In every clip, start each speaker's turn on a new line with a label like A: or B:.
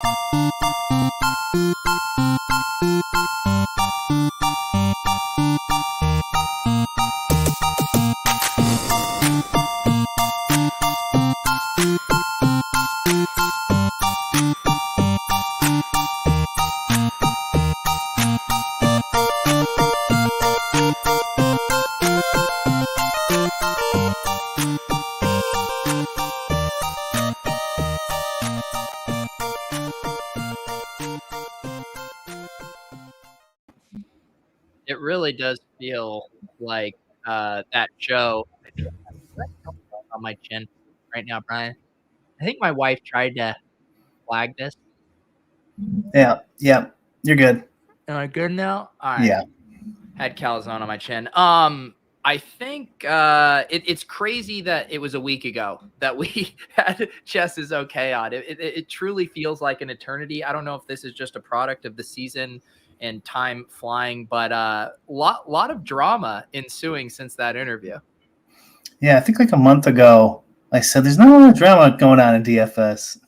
A: It really does feel like that show. I think on my chin right now, Brian. I think my wife tried to flag this.
B: Yeah, you're good.
A: Am I good now? All right.
B: Yeah.
A: Had calzone on my chin. I think it's crazy that it was a week ago that we had Chess is okay on. It truly feels like an eternity. I don't know if this is just a product of the season and time flying, but lot of drama ensuing since that interview.
B: Yeah, I think like a month ago, I said there's not a lot of drama going on in DFS.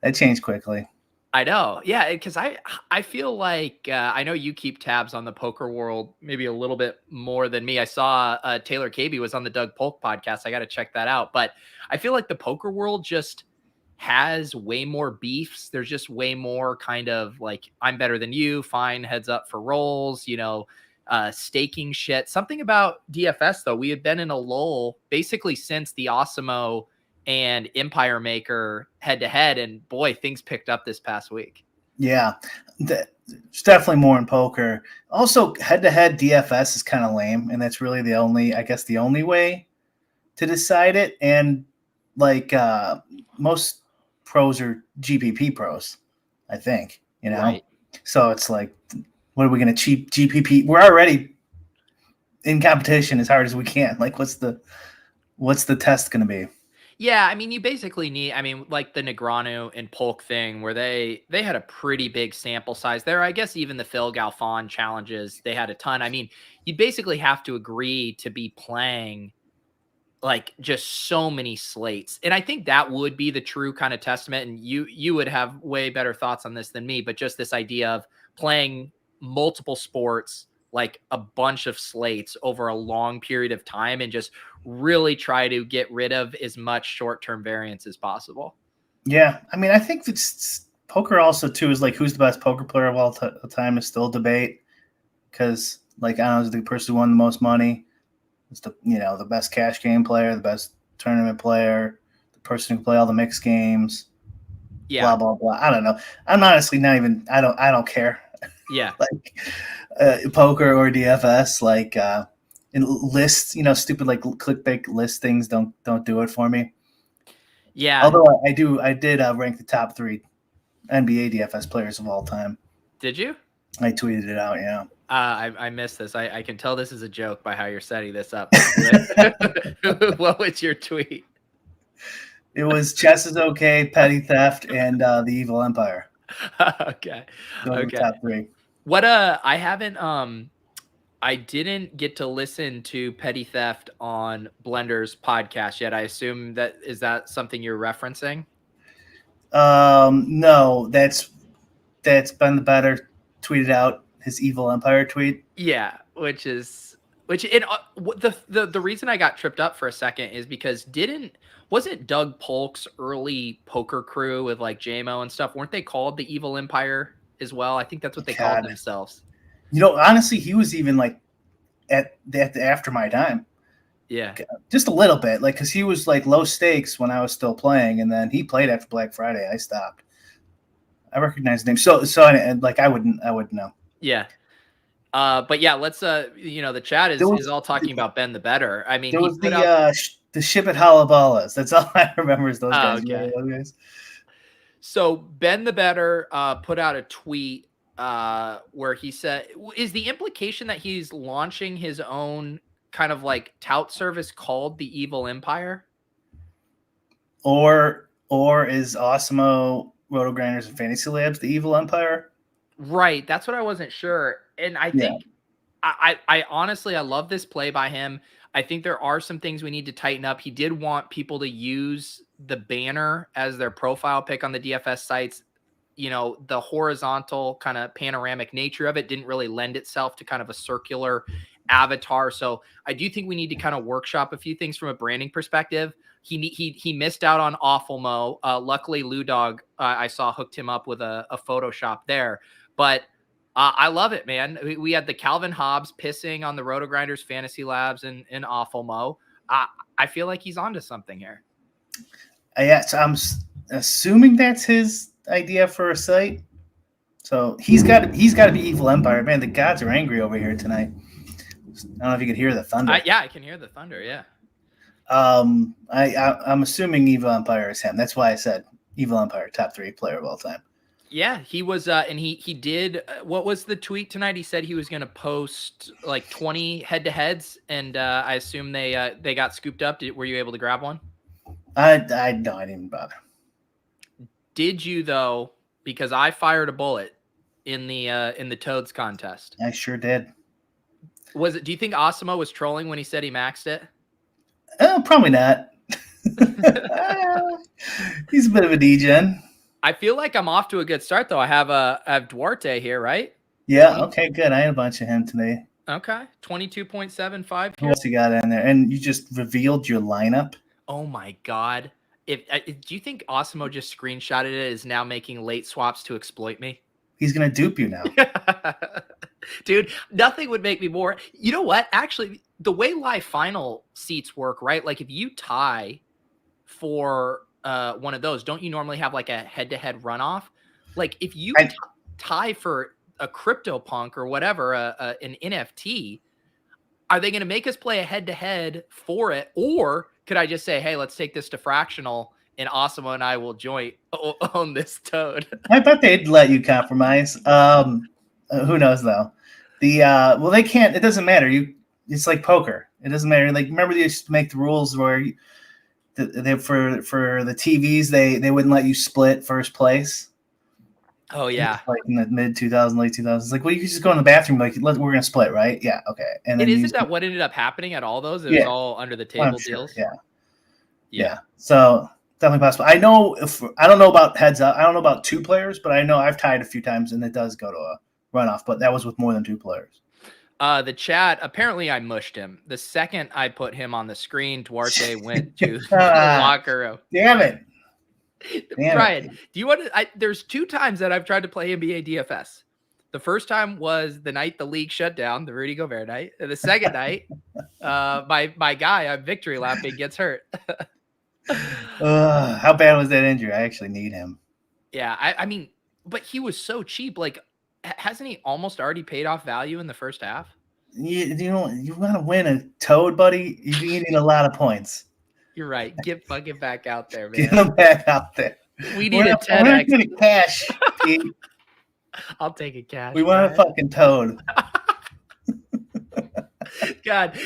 B: That changed quickly.
A: I know. Yeah, because I feel like I know you keep tabs on the poker world maybe a little bit more than me. I saw Taylor Caby was on the Doug Polk podcast. I got to check that out. But I feel like the poker world just has way more beefs. There's just way more kind of like I'm better than you. Fine, heads up for rolls. Staking shit. Something about DFS though. We had been in a lull basically since the Osimo and Empire Maker head to head. And boy, things picked up this past week.
B: Yeah, it's definitely more in poker. Also, head to head DFS is kind of lame, and that's really the only way to decide it. And like most pros are GPP pros, I think,
A: Right.
B: So it's like, what are we going to cheap GPP? We're already in competition as hard as we can. Like, what's the test going to be?
A: Yeah, I mean, you basically need, like the Negreanu and Polk thing where they had a pretty big sample size there. I guess even the Phil Galfond challenges, they had a ton. I mean, you basically have to agree to be playing like just so many slates. And I think that would be the true kind of testament. And you would have way better thoughts on this than me, but just this idea of playing multiple sports, like a bunch of slates over a long period of time and just really try to get rid of as much short-term variance as possible.
B: Yeah. I mean, I think it's poker also too is like, who's the best poker player of all time is still a debate. Cause like, I don't know, is the person who won the most money. It's the best cash game player, the best tournament player, the person who can play all the mixed games.
A: Yeah.
B: Blah, blah, blah. I don't know. I'm honestly not even, I don't care.
A: Yeah.
B: Like poker or DFS, like in lists, stupid like clickbait listings don't do it for me.
A: Yeah.
B: Although I did rank the top 3 NBA DFS players of all time.
A: Did you?
B: I tweeted it out. Yeah.
A: I missed this. I can tell this is a joke by how you're setting this up. What was your tweet?
B: It was Chess is okay, Petty Theft, and the Evil Empire.
A: Okay.
B: Those
A: Okay.
B: top 3.
A: What I haven't I didn't get to listen to Petty Theft on Blender's podcast yet. I assume is that something you're referencing?
B: No, that's been the better tweeted out his Evil Empire tweet.
A: Yeah, the reason I got tripped up for a second is because wasn't Doug Polk's early poker crew with like JMO and stuff, weren't they called the Evil Empire as well? I think that's what they called themselves.
B: Honestly, he was even like at after my time.
A: Yeah.
B: Just a little bit, like, because he was like low stakes when I was still playing, and then he played after Black Friday. I stopped. I recognize the name. So like I wouldn't know.
A: Yeah. But yeah, let's the chat is all talking about Ben the Better. I mean,
B: there was the ship at Halabalas. That's all I remember is those guys.
A: Okay.
B: Those guys.
A: So Ben the Better put out a tweet where he said, is the implication that he's launching his own kind of like tout service called the Evil Empire?
B: Or is Osmo, Roto Grinders, and Fantasy Labs the Evil Empire?
A: Right. That's what I wasn't sure. And I think I honestly, I love this play by him. I think there are some things we need to tighten up. He did want people to use the banner as their profile pic on the DFS sites, the horizontal kind of panoramic nature of it didn't really lend itself to kind of a circular avatar. So I do think we need to kind of workshop a few things from a branding perspective. He missed out on Awful Mo. Luckily, Lou Dog, I saw, hooked him up with a Photoshop there. But I love it, man. We had the Calvin Hobbs pissing on the Roto Grinders Fantasy Labs and Awful Mo. I feel like he's onto something here.
B: Yeah, so I'm assuming that's his idea for a site. So he's got to be Evil Empire. Man, the gods are angry over here tonight. I don't know if you could hear the thunder.
A: I can hear the thunder. Yeah.
B: I'm assuming Evil Empire is him. That's why I said Evil Empire, top 3 player of all time.
A: Yeah, he was, and he did. What was the tweet tonight? He said he was going to post like 20 head-to-heads, and I assume they got scooped up. Were you able to grab one?
B: I didn't bother.
A: Did you though? Because I fired a bullet in the Toads contest.
B: I sure did.
A: Do you think Osimo was trolling when he said he maxed it?
B: Oh, probably not. He's a bit of a degen.
A: I feel like I'm off to a good start though. I have Duarte here, right?
B: Yeah. Okay. Good. I had a bunch of him today.
A: Okay. 22.75.
B: Who else you got in there? And you just revealed your lineup.
A: Oh my God. Do you think Osimo just screenshotted it, is now making late swaps to exploit me?
B: He's going to dupe you now.
A: Dude, nothing would make me more. You know what? Actually, the way live final seats work, right? Like if you tie for one of those, don't you normally have like a head-to-head runoff? Like if you tie for a CryptoPunk or whatever, an NFT, are they going to make us play a head-to-head for it? Or could I just say, hey, let's take this to fractional and Osimo and I will joint own this Toad?
B: I bet they'd let you compromise. Who knows though? Well, they can't. It doesn't matter. It's like poker. It doesn't matter. Like remember they used to make the rules where for the TVs they wouldn't let you split first place.
A: Oh yeah,
B: like in the mid 2000s, late 2000s. Like, well, you could just go in the bathroom. Like, we're gonna split, right? Yeah, okay. And then
A: isn't that what ended up happening at all those? It was all under the table deals.
B: Sure, yeah. So definitely possible. I don't know about heads up. I don't know about 2 players, but I know I've tied a few times, and it does go to a runoff. But that was with more than 2 players.
A: The chat, apparently I mushed him. The second I put him on the screen, Duarte went to the locker room.
B: Damn it.
A: Brian, do you want to? There's 2 times that I've tried to play NBA DFS. The first time was the night the league shut down, the Rudy Gobert night. And the second night, my guy on victory lapping gets hurt.
B: How bad was that injury? I actually need him.
A: Yeah, I mean, but he was so cheap. Like, hasn't he almost already paid off value in the first half?
B: You want to win a Toad, buddy? You need a lot of points.
A: You're right. Get fucking back out there, man.
B: Get him back out there.
A: We need a 10x.
B: We're not getting cash, Pete.
A: I'll take a cash.
B: We want a fucking Toad.
A: God,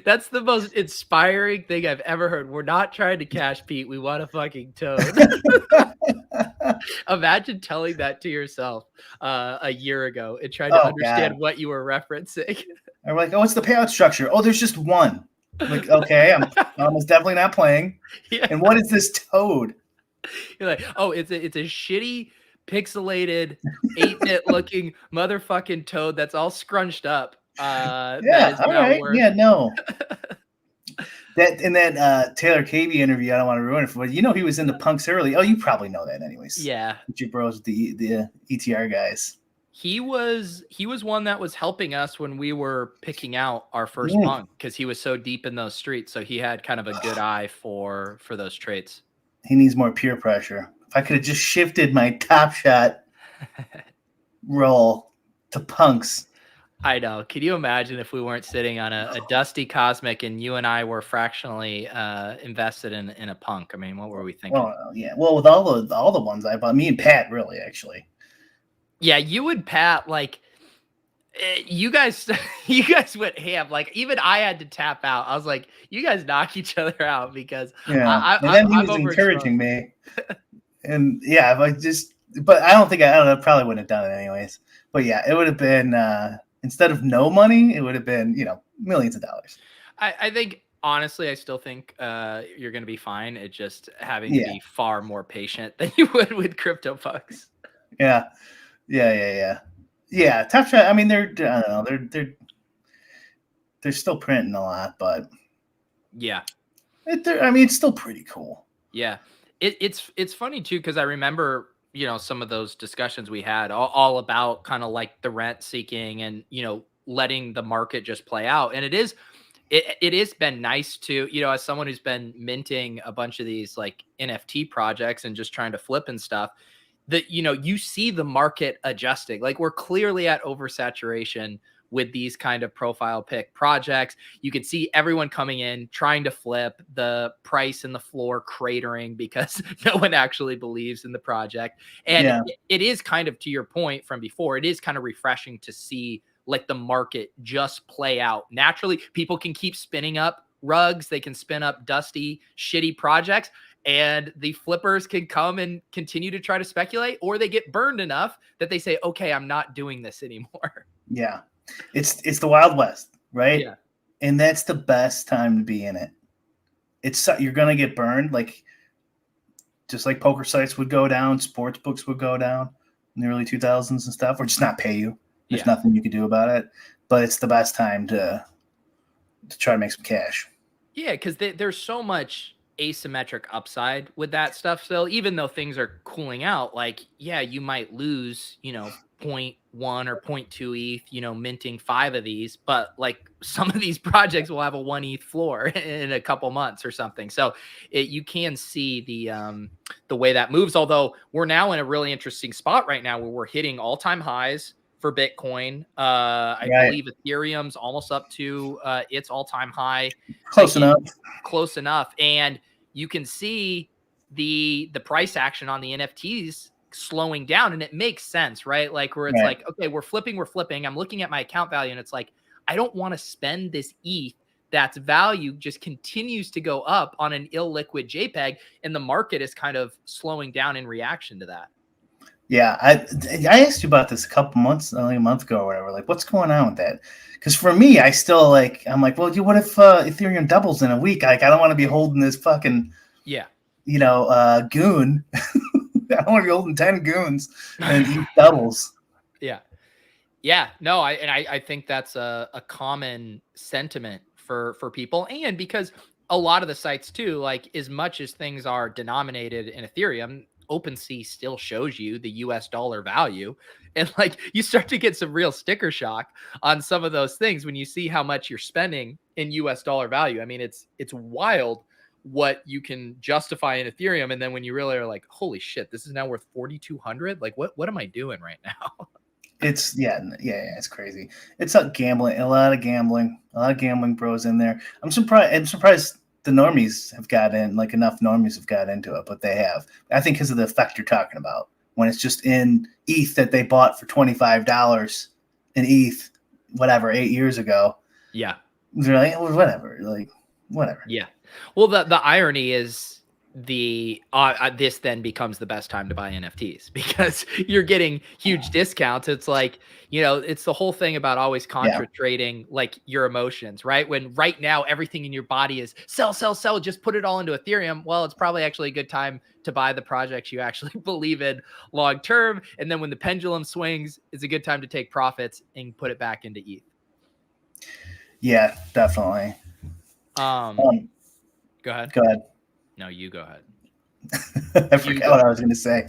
A: that's the most inspiring thing I've ever heard. We're not trying to cash, Pete. We want a fucking Toad. Imagine telling that to yourself a year ago and trying to understand what you were referencing.
B: I'm like, what's the payout structure? Oh, there's just one. Like, okay, I'm almost definitely not playing. Yeah. And what is this Toad?
A: You're like, oh, it's a shitty, pixelated, 8-bit looking motherfucking Toad that's all scrunched up.
B: Yeah, all right. Yeah, no. that Taylor KB interview, I don't want to ruin it for you. He was into punks early. Oh, you probably know that anyways.
A: Yeah.
B: With your bros, the ETR guys.
A: He was one that was helping us when we were picking out our first punk because he was so deep in those streets. So he had kind of a good eye for those traits.
B: He needs more peer pressure. If I could have just shifted my Top Shot role to punks.
A: I know. Can you imagine if we weren't sitting on a dusty cosmic and you and I were fractionally invested in a punk? I mean, what were we thinking?
B: Oh yeah. Well, with all the ones I bought, me and Pat really actually.
A: Yeah, you and Pat, like you guys went ham. Like even I had to tap out. I was like, you guys knock each other out because
B: and then he was encouraging me. And yeah, but I don't know, probably wouldn't have done it anyways. But yeah, it would have been instead of no money, it would have been, millions of dollars.
A: I think Honestly, I still think you're going to be fine. It's just having to
B: Yeah.
A: be far more patient than you would with CryptoPunks.
B: Yeah. Yeah. Top Shot. I mean, they're I don't know. They're still printing a lot, but
A: Yeah.
B: I mean, it's still pretty cool.
A: Yeah. It's funny too, because I remember, some of those discussions we had all about kind of like the rent seeking and, letting the market just play out. And it has been nice to, as someone who's been minting a bunch of these like NFT projects and just trying to flip and stuff, that, you see the market adjusting. Like we're clearly at oversaturation with these kind of profile pick projects. You could see everyone coming in trying to flip, the price and the floor cratering because no one actually believes in the project. And
B: Yeah.
A: it is kind of, to your point from before, it is kind of refreshing to see like the market just play out naturally. People can keep spinning up rugs, they can spin up dusty, shitty projects, and the flippers can come and continue to try to speculate, or they get burned enough that they say, okay, I'm not doing this anymore.
B: Yeah. It's the Wild West, right?
A: Yeah.
B: And that's the best time to be in it. You're gonna get burned, like just like poker sites would go down, sports books would go down in the early 2000s and stuff, or just not pay you. There's nothing you could do about it. But it's the best time to try to make some cash.
A: Yeah, because there's so much asymmetric upside with that stuff still, even though things are cooling out. Like, yeah, you might lose, 0.1 or 0.2 ETH, minting 5 of these, but like some of these projects will have a 1 ETH floor in a couple months or something. So you can see the way that moves. Although we're now in a really interesting spot right now where we're hitting all-time highs for Bitcoin. I believe Ethereum's almost up to its all-time high.
B: Close enough.
A: And you can see the price action on the NFTs slowing down, and it makes sense, right? Like where it's like, okay, we're flipping. I'm looking at my account value, and it's like, I don't want to spend this ETH that's value just continues to go up on an illiquid JPEG, and the market is kind of slowing down in reaction to that.
B: Yeah, I asked you about this a month ago or whatever. Like, what's going on with that? Because for me, I'm like, well, what if Ethereum doubles in a week? Like, I don't want to be holding this fucking, goon. I don't want to be holding 10 goons and eat doubles.
A: Yeah. No, I think that's a common sentiment for people, and because a lot of the sites too, like as much as things are denominated in Ethereum, OpenSea still shows you the US dollar value. And like you start to get some real sticker shock on some of those things when you see how much you're spending in US dollar value. I mean, it's wild what you can justify in Ethereum. And then when you really are like, holy shit, this is now worth 4,200. Like what am I doing right now?
B: It's it's crazy. It's a lot of gambling bros in there. I'm surprised the normies have got in, like enough normies have got into it, but they have. I think because of the effect you're talking about, when it's just in ETH that they bought for $25 in ETH, 8 years ago.
A: Yeah.
B: They're like, well, whatever.
A: Yeah. Well, the irony is this then becomes the best time to buy NFTs because you're getting huge discounts. It's like, it's the whole thing about always contra trading like your emotions, right? When right now everything in your body is sell, just put it all into Ethereum. Well, it's probably actually a good time to buy the projects you actually believe in long term. And then when the pendulum swings, it's a good time to take profits and put it back into ETH.
B: Yeah, definitely.
A: Go ahead. No, you go ahead.
B: I forgot what I was going to say.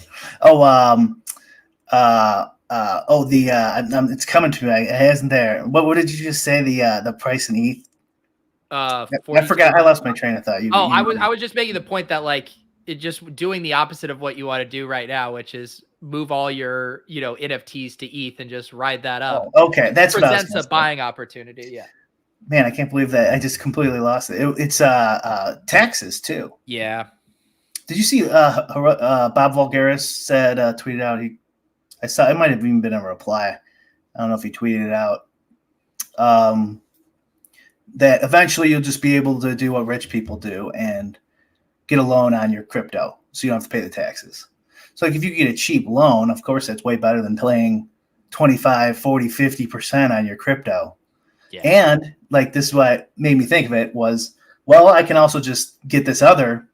B: It's coming to me. It hasn't there. What did you just say? The price in ETH? I forgot. I lost my train of thought.
A: I was just making the point that like it just doing the opposite of what you want to do right now, which is move all your NFTs to ETH and just ride that up.
B: Oh, okay, that's
A: presents a buying opportunity. Yeah.
B: Man, I can't believe that. I just completely lost it. It's taxes too.
A: Yeah.
B: Did you see Bob Vulgaris said tweeted out? I saw it might have even been a reply. I don't know if he tweeted it out. That eventually you'll just be able to do what rich people do and get a loan on your crypto, so you don't have to pay the taxes. So like if you get a cheap loan, of course that's way better than paying 25, 40, 50% on your crypto. Yeah. And like this is what made me think of it was, well, I can also just get this other,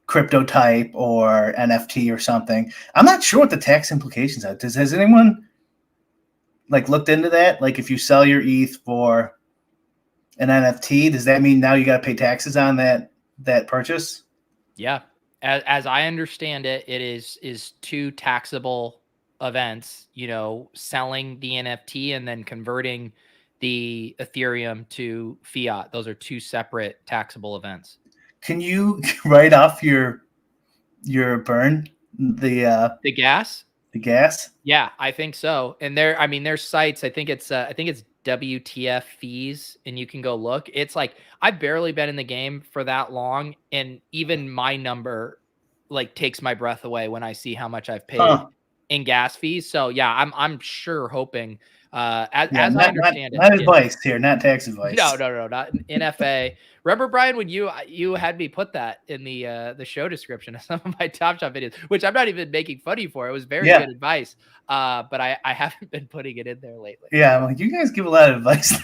B: crypto type or NFT or something. I'm not sure what the tax implications are. Has anyone looked into that? Like if you sell your ETH for an NFT, does that mean now you got to pay taxes on that purchase?
A: Yeah. As I understand it, it is two taxable events, selling the NFT and then converting the Ethereum to fiat. Those are two separate taxable events.
B: Can you write off your burn, the
A: gas?
B: The gas?
A: Yeah, I think so. And there's sites, I think it's WTF fees, and you can go look. It's like I've barely been in the game for that long, and even my number takes my breath away when I see how much I've paid in gas fees. So yeah, I'm sure hoping as I understand it.
B: Not advice here, not tax advice.
A: No, not NFA. Remember, Brian, when you had me put that in the show description of some of my Top Shot videos, which I'm not even making fun of you for. It was very good advice. But I haven't been putting it in there lately.
B: Yeah, well, you guys give a lot of advice.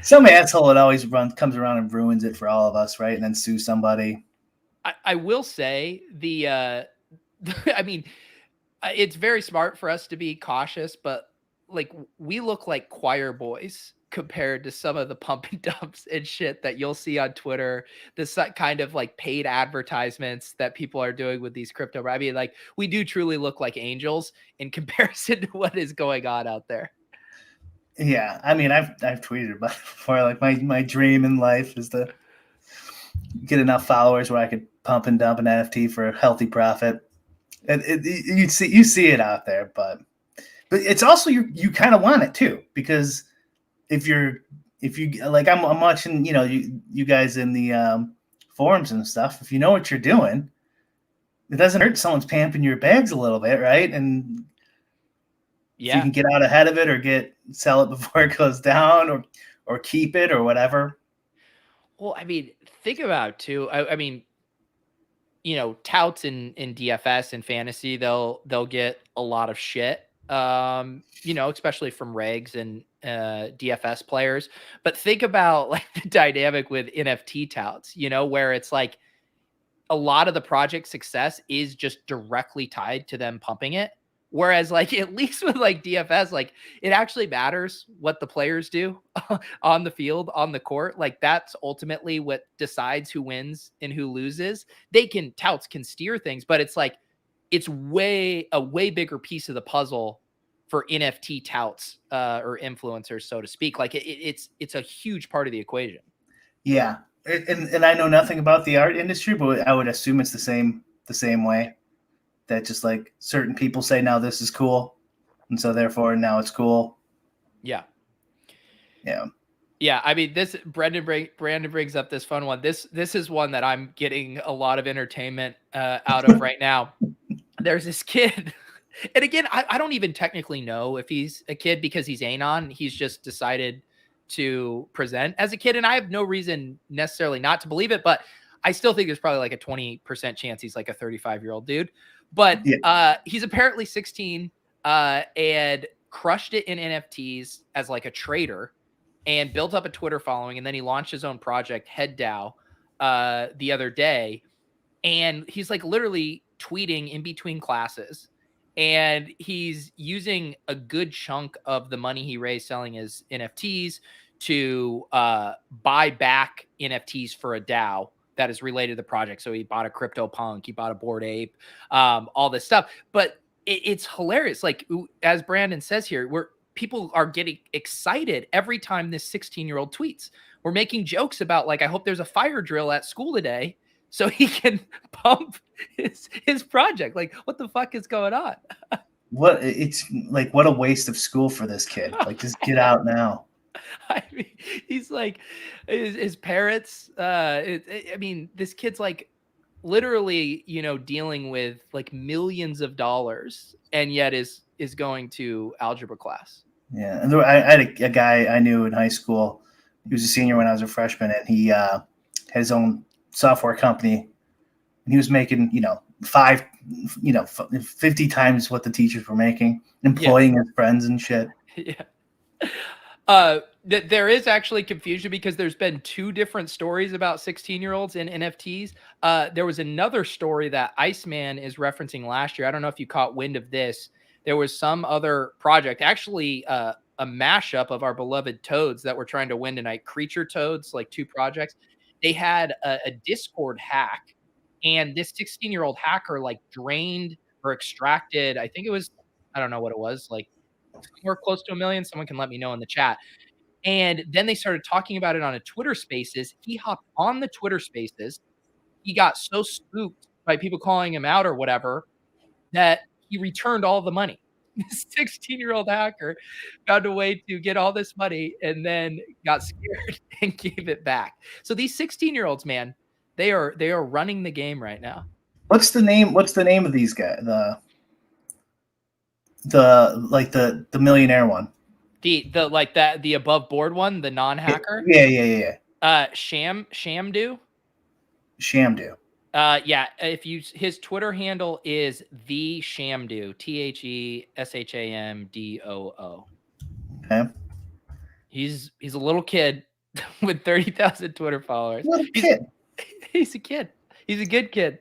B: Some asshole that always comes around and ruins it for all of us, right? And then sue somebody.
A: I will say it's very smart for us to be cautious, but we look like choir boys compared to some of the pump and dumps and shit that you'll see on Twitter, this kind of paid advertisements that people are doing with these crypto. I mean, we do truly look like angels in comparison to what is going on out there.
B: Yeah. I mean, I've tweeted about it before. My dream in life is to get enough followers where I could pump and dump an NFT for a healthy profit. And you see it out there, but it's also you kind of want it too, because if you I'm watching, you guys in the forums and stuff. If you know what you're doing, it doesn't hurt someone's pamping your bags a little bit, right? And if you can get out ahead of it or sell it before it goes down or keep it or whatever.
A: Well, I mean, think about it too. I mean, touts in DFS and fantasy, they'll get a lot of shit, especially from regs and DFS players. But think about the dynamic with NFT touts, where it's a lot of the project success is just directly tied to them pumping it. Whereas at least with DFS, it actually matters what the players do on the field, on the court. That's ultimately what decides who wins and who loses. Touts can steer things, but it's it's a way bigger piece of the puzzle for NFT touts or influencers, so to speak. It's a huge part of the equation.
B: Yeah. And I know nothing about the art industry, but I would assume it's the same way. That just certain people say, now this is cool. And so therefore now it's cool.
A: Yeah.
B: Yeah.
A: Yeah. I mean, Brandon brings up this fun one. This is one that I'm getting a lot of entertainment out of right now. There's this kid. And again, I don't even technically know if he's a kid because he's anon. He's just decided to present as a kid. And I have no reason necessarily not to believe it, but I still think there's probably a 20% chance he's a 35-year-old dude. But he's apparently 16 and crushed it in NFTs as a trader and built up a Twitter following. And then he launched his own project, HeadDAO, the other day. And he's literally tweeting in between classes. And he's using a good chunk of the money he raised selling his NFTs to buy back NFTs for a DAO that is related to the project. So he bought a CryptoPunk, he bought a Bored Ape, all this stuff. But it's hilarious. As Brandon says here, where people are getting excited every time this 16-year-old tweets. We're making jokes about I hope there's a fire drill at school today so he can pump his project. What the fuck is going on?
B: What a waste of school for this kid. Just get out now.
A: I mean, he's his parents. This kid's literally, dealing with millions of dollars, and yet is going to algebra class.
B: Yeah, and I had a guy I knew in high school. He was a senior when I was a freshman, and he had his own software company, and he was making 50 times what the teachers were making, employing his friends and shit.
A: Yeah. There is actually confusion because there's been 2 different stories about 16-year-olds in NFTs. There was another story that Iceman is referencing last year. I don't know if you caught wind of this. There was some other project, actually, a mashup of our beloved Toads that were trying to win tonight. Creature Toads, like 2 projects. They had a Discord hack, and this 16-year-old hacker like drained or extracted, I think it was, I don't know what it was, like somewhere close to 1 million. Someone can let me know in the chat. And then they started talking about it on a Twitter Spaces. He hopped on the Twitter Spaces. He got so spooked by people calling him out or whatever that he returned all the money. This 16-year-old hacker found a way to get all this money and then got scared and gave it back. So these 16-year-olds, man, they are running the game right now.
B: What's the name of these guys? The millionaire one.
A: The above board one, the non-hacker.
B: Yeah.
A: Shamdu. Yeah. If you, his Twitter handle is the Shamdu, TheShamdoo.
B: Okay.
A: He's a little kid with 30,000 Twitter followers. He's a kid. He's a good kid.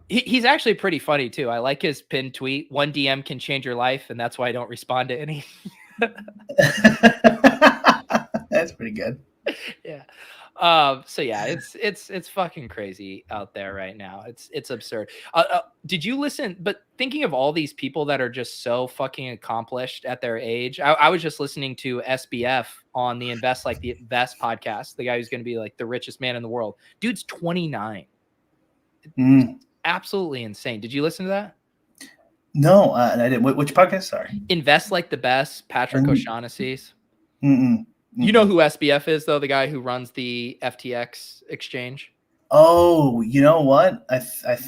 A: He's actually pretty funny too. I like his pinned tweet. 1 DM can change your life, and that's why I don't respond to any.
B: That's pretty good.
A: Yeah. So yeah, it's fucking crazy out there right now. It's absurd. Did you listen? But thinking of all these people that are just so fucking accomplished at their age, I was just listening to SBF on the Invest podcast, the guy who's going to be like the richest man in the world. Dude's 29. Absolutely insane. Did you listen to that?
B: No, I didn't. Which podcast? Sorry.
A: Invest Like the Best. Patrick O'Shaughnessy's. You know who SBF is, though? The guy who runs the FTX exchange.
B: Oh, you know what?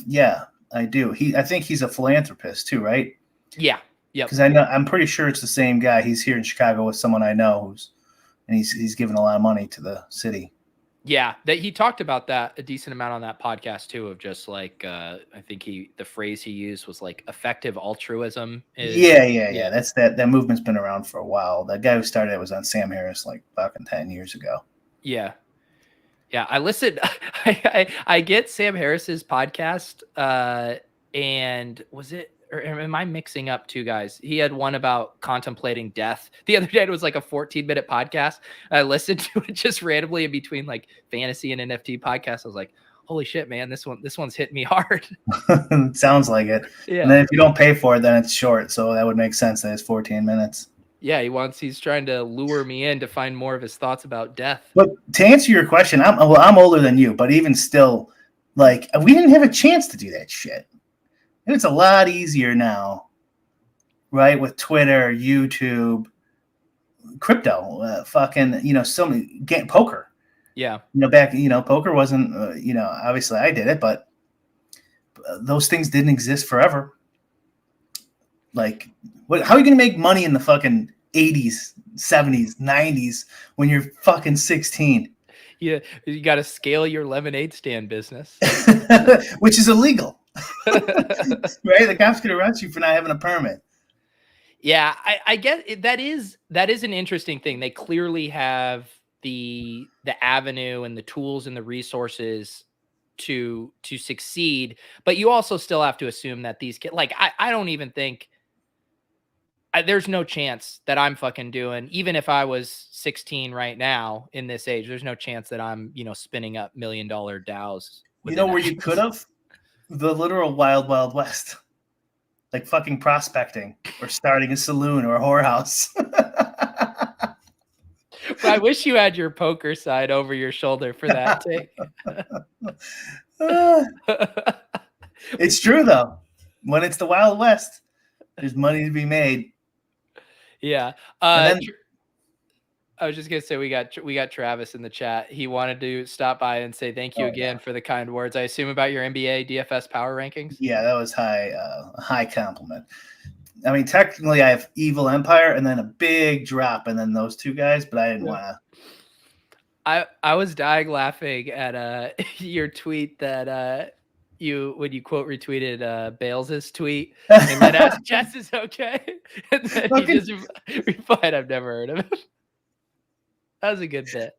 B: Yeah, I do. I think he's a philanthropist too, right?
A: Yeah. Yeah.
B: Because I'm pretty sure it's the same guy. He's here in Chicago with someone I know he's giving a lot of money to the city.
A: Yeah, that he talked about that a decent amount on that podcast too, of just like I think the phrase he used was like effective altruism.
B: Yeah. That's that movement's been around for a while. That guy who started it was on Sam Harris like fucking 10 years ago.
A: Yeah. I listened. I get Sam Harris's podcast, and was it? Or am I mixing up 2 guys? He had one about contemplating death. The other day it was like a 14-minute podcast. I listened to it just randomly in between like fantasy and NFT podcasts. I was like, holy shit, man, this one's hitting me hard.
B: It sounds like it. Yeah. And then if you don't pay for it, then it's short. So that would make sense that it's 14 minutes.
A: Yeah, he's trying to lure me in to find more of his thoughts about death.
B: But to answer your question, I'm older than you, but even still, like, we didn't have a chance to do that shit. It's a lot easier now, right? With Twitter, YouTube, crypto, so many poker.
A: Yeah.
B: Back, poker wasn't, obviously I did it, but those things didn't exist forever. Like, how are you going to make money in the fucking 80s, 70s, 90s when you're fucking 16?
A: Yeah, you got to scale your lemonade stand business,
B: which is illegal. Right? The cops could arrest you for not having a permit.
A: Yeah, I get it. That is an interesting thing. They clearly have the avenue and the tools and the resources to succeed, but you also still have to assume that these kids, like, I don't even think there's no chance that I'm fucking doing, even if I was 16 right now in this age, there's no chance that I'm, spinning up $1 million DAOs.
B: Where you could have? The literal wild, wild west. Like fucking prospecting or starting a saloon or a whorehouse.
A: I wish you had your poker side over your shoulder for that take.
B: It's true, though. When it's the Wild West, there's money to be made.
A: Yeah. I was just gonna say we got Travis in the chat. He wanted to stop by and say thank you again for the kind words. I assume about your NBA DFS power rankings.
B: Yeah, that was a high compliment. I mean, technically, I have Evil Empire and then a big drop, and then those 2 guys. But I didn't want to.
A: I was dying laughing at your tweet that when you quote retweeted Bales's tweet and then asked Jess is okay, and then he just replied, "I've never heard of him." That was a good bit.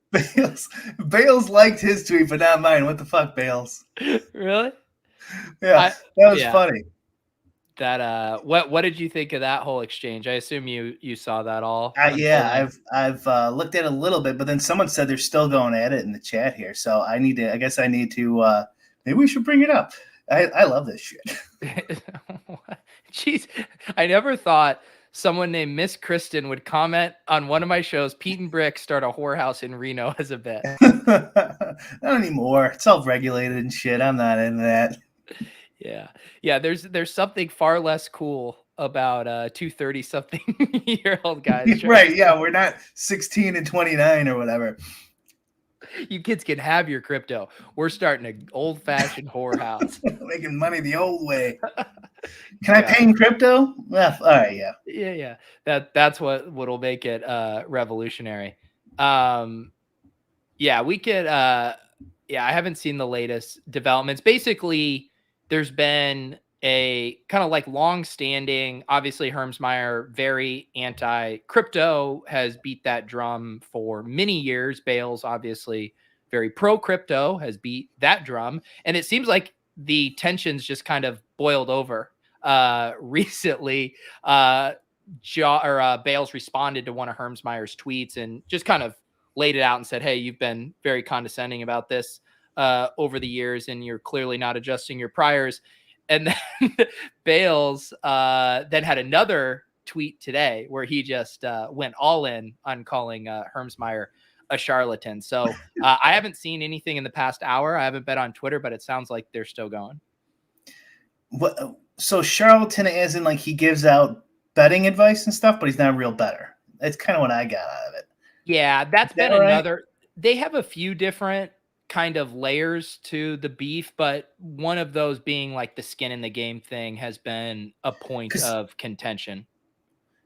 B: Bales liked his tweet, but not mine. What the fuck, Bales?
A: Really?
B: Yeah, that was funny.
A: That what did you think of that whole exchange? I assume you saw that all.
B: Yeah, I've looked at it a little bit, but then someone said they're still going at it in the chat here. So I guess I need to maybe we should bring it up. I love this shit.
A: Jeez, I never thought someone named Miss Kristen would comment on one of my shows. Pete and Brick start a whorehouse in Reno as a bit.
B: Not anymore. It's self-regulated and shit. I'm not into that.
A: Yeah. There's something far less cool about 230-something-year-old guys.
B: Right? Yeah, we're not 16 and 29 or whatever.
A: You kids can have your crypto. We're starting an old-fashioned whorehouse.
B: Making money the old way. Can I pay in crypto? Well, all right, yeah.
A: Yeah. That's what'll make it revolutionary. We could I haven't seen the latest developments. Basically, there's been a kind of like long-standing, obviously Hermsmeyer, very anti-crypto, has beat that drum for many years. Bales, obviously very pro-crypto, has beat that drum. And it seems like the tensions just kind of boiled over recently. Bales responded to one of Hermsmeyer's tweets and just kind of laid it out and said, hey, you've been very condescending about this over the years, and you're clearly not adjusting your priors. And then Bales then had another tweet today where he just went all in on calling Hermsmeyer a charlatan. So I haven't seen anything in the past hour. I haven't been on Twitter, but it sounds like they're still going.
B: What? So charlatan as in like he gives out betting advice and stuff, but he's not a real bettor. That's kind of what I got out of it.
A: Yeah, that's been another. They have a few different kind of layers to the beef, but one of those being like the skin in the game thing has been a point of contention.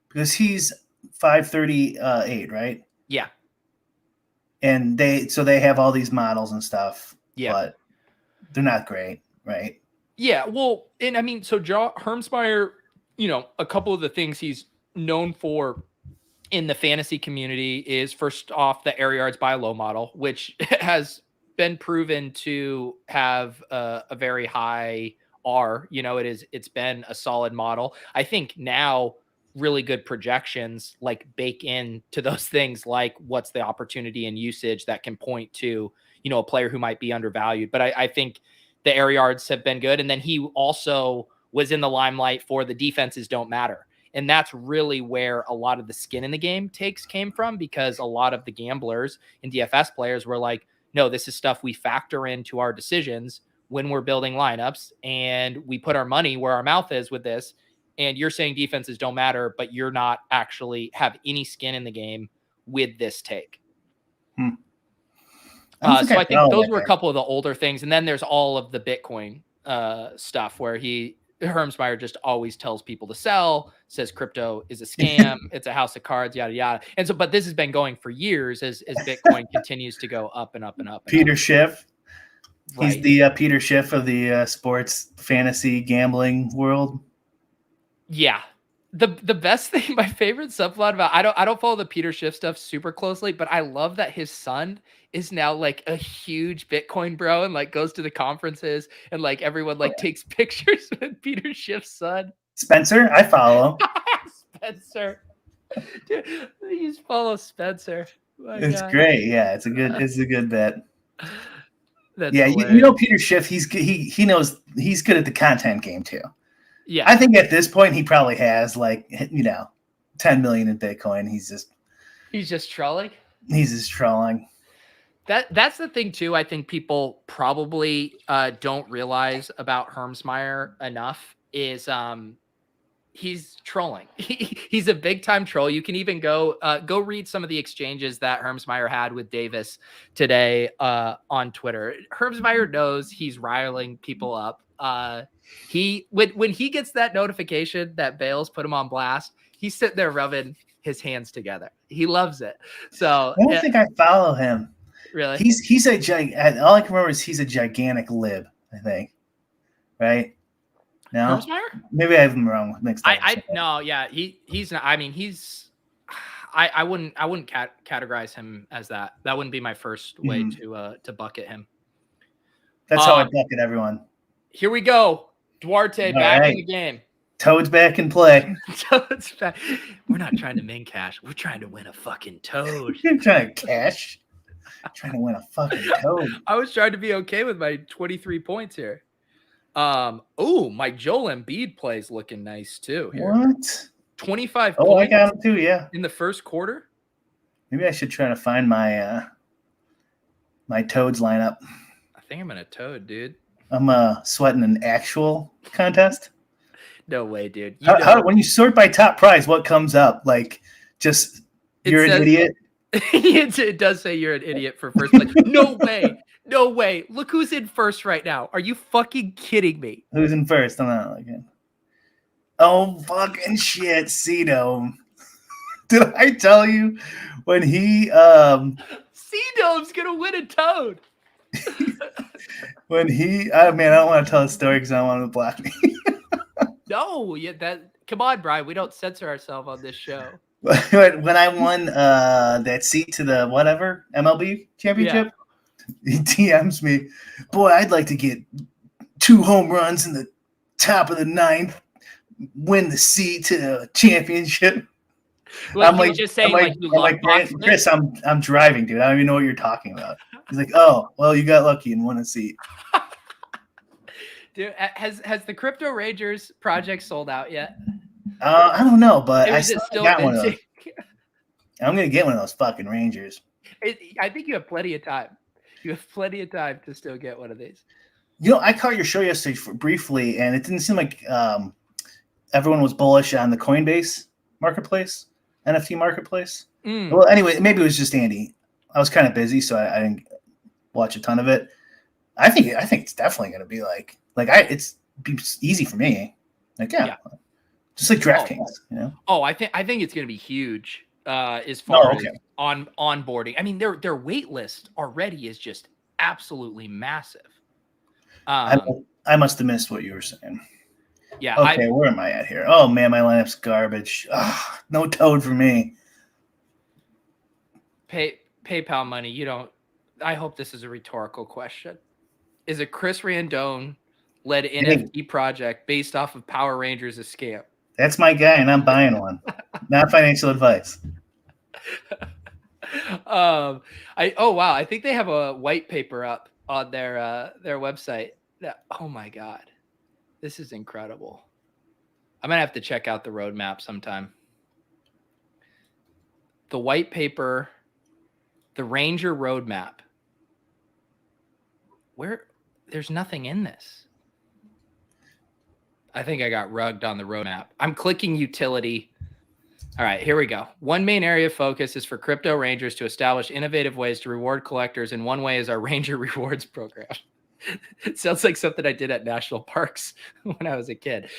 B: Because he's 538, right?
A: Yeah.
B: And they have all these models and stuff.
A: Yeah.
B: But they're not great, right?
A: Yeah. Well, and I mean, so Hermsmeyer, a couple of the things he's known for in the fantasy community is, first off, the air yards by low model, which has been proven to have a very high R. It's been a solid model. I think now really good projections like bake in to those things, like what's the opportunity and usage that can point to, a player who might be undervalued. But I think the air yards have been good. And then he also was in the limelight for the defenses don't matter. And that's really where a lot of the skin in the game takes came from, because a lot of the gamblers and DFS players were like, no, this is stuff we factor into our decisions when we're building lineups, and we put our money where our mouth is with this. And you're saying defenses don't matter, but you're not actually have any skin in the game with this take. So I think those were a couple of the older things. And then there's all of the Bitcoin stuff where Hermsmeyer just always tells people to sell, says crypto is a scam, it's a house of cards, yada, yada. And so, but this has been going for years as Bitcoin continues to go up and up and up.
B: Peter Schiff. Right. He's the Peter Schiff of the sports fantasy gambling world.
A: Yeah. The best thing, my favorite subplot about, I don't follow the Peter Schiff stuff super closely, but I love that his son is now like a huge Bitcoin bro and like goes to the conferences and like everyone like takes pictures with Peter Schiff's son.
B: Spencer, I follow.
A: Spencer. Dude, you just follow Spencer.
B: It's great. Yeah, it's a good bet.
A: That's
B: yeah, Peter Schiff, he knows he's good at the content game too.
A: Yeah.
B: I think at this point he probably has 10 million in Bitcoin. He's just trolling. He's just trolling.
A: That's the thing too. I think people probably don't realize about Hermsmeyer enough is he's trolling. He's a big time troll. You can even go read some of the exchanges that Hermsmeyer had with Davis today on Twitter. Hermsmeyer knows he's riling people up. When he gets that notification that Bales put him on blast, he's sitting there rubbing his hands together. He loves it. So
B: I don't think I follow him.
A: Really?
B: All I can remember is he's a gigantic lib, I think. right? No,
A: Hermsmeyer?
B: maybe I have him wrong. Mixed up.
A: No, yeah, he's not. I mean, I wouldn't categorize him as that. That wouldn't be my first way to bucket him.
B: That's how I bucket everyone.
A: Here we go. Duarte back in the game.
B: Toad's back in play.
A: Toad's back. We're not trying to min cash. We're trying to win a fucking toad.
B: You're trying to cash. Trying to win a fucking toad.
A: I was trying to be okay with my 23 points here. Oh, my Joel Embiid plays looking nice too here.
B: What?
A: 25
B: points. Oh, I got him too, yeah.
A: In the first quarter.
B: Maybe I should try to find my my toads lineup.
A: I think I'm in a toad, dude.
B: I'm sweating an actual contest.
A: No way, dude.
B: When you sort by top prize, what comes up? Like, just you're an idiot.
A: It does say you're an idiot for first place. No way. No way. Look who's in first right now. Are you fucking kidding me?
B: Who's in first? I'm not looking. Oh, fucking shit, C-Dome. Did I tell you when he
A: C-Dome's gonna win a toad.
B: When he man, I don't want to tell the story because I don't want him to block me.
A: No, come on, Brian. We don't censor ourselves on this show.
B: When I won that seat to the whatever MLB championship, he DMs me, boy, I'd like to get 2 home runs in the top of the 9th, win the seat to the championship.
A: Well, I'm like, just saying,
B: Chris, I'm driving, dude. I don't even know what you're talking about. He's like, oh, well, you got lucky and won a seat.
A: Dude, has the Crypto Rangers project sold out yet?
B: I don't know, but I
A: still
B: got one of those. I'm gonna get one of those fucking Rangers.
A: I think you have plenty of time. You have plenty of time to still get one of these.
B: You know, I caught your show yesterday briefly, and it didn't seem like everyone was bullish on the Coinbase marketplace, NFT marketplace. Well, anyway, maybe it was just Andy. I was kind of busy, so I didn't watch a ton of it. I think it's definitely going to be it's be easy for me. Just like DraftKings, you know.
A: Oh, I think it's going to be huge as far as on onboarding. I mean, their wait list already is just absolutely massive.
B: I must have missed what you were saying.
A: Yeah.
B: Okay, where am I at here? Oh man, my lineup's garbage. Oh, no toad for me.
A: PayPal money. You don't. I hope this is a rhetorical question. Is a Chris Randone led NFT project based off of Power Rangers a scam?
B: That's my guy, and I'm buying one. Not financial advice.
A: Wow. I think they have a white paper up on their website. Oh my God, this is incredible. I'm gonna have to check out the roadmap sometime. The white paper, the Ranger roadmap. There's nothing in this. I think I got rugged on the roadmap. I'm clicking utility. All right, here we go. One main area of focus is for crypto rangers to establish innovative ways to reward collectors, and one way is our Ranger Rewards program. It sounds like something I did at national parks when I was a kid.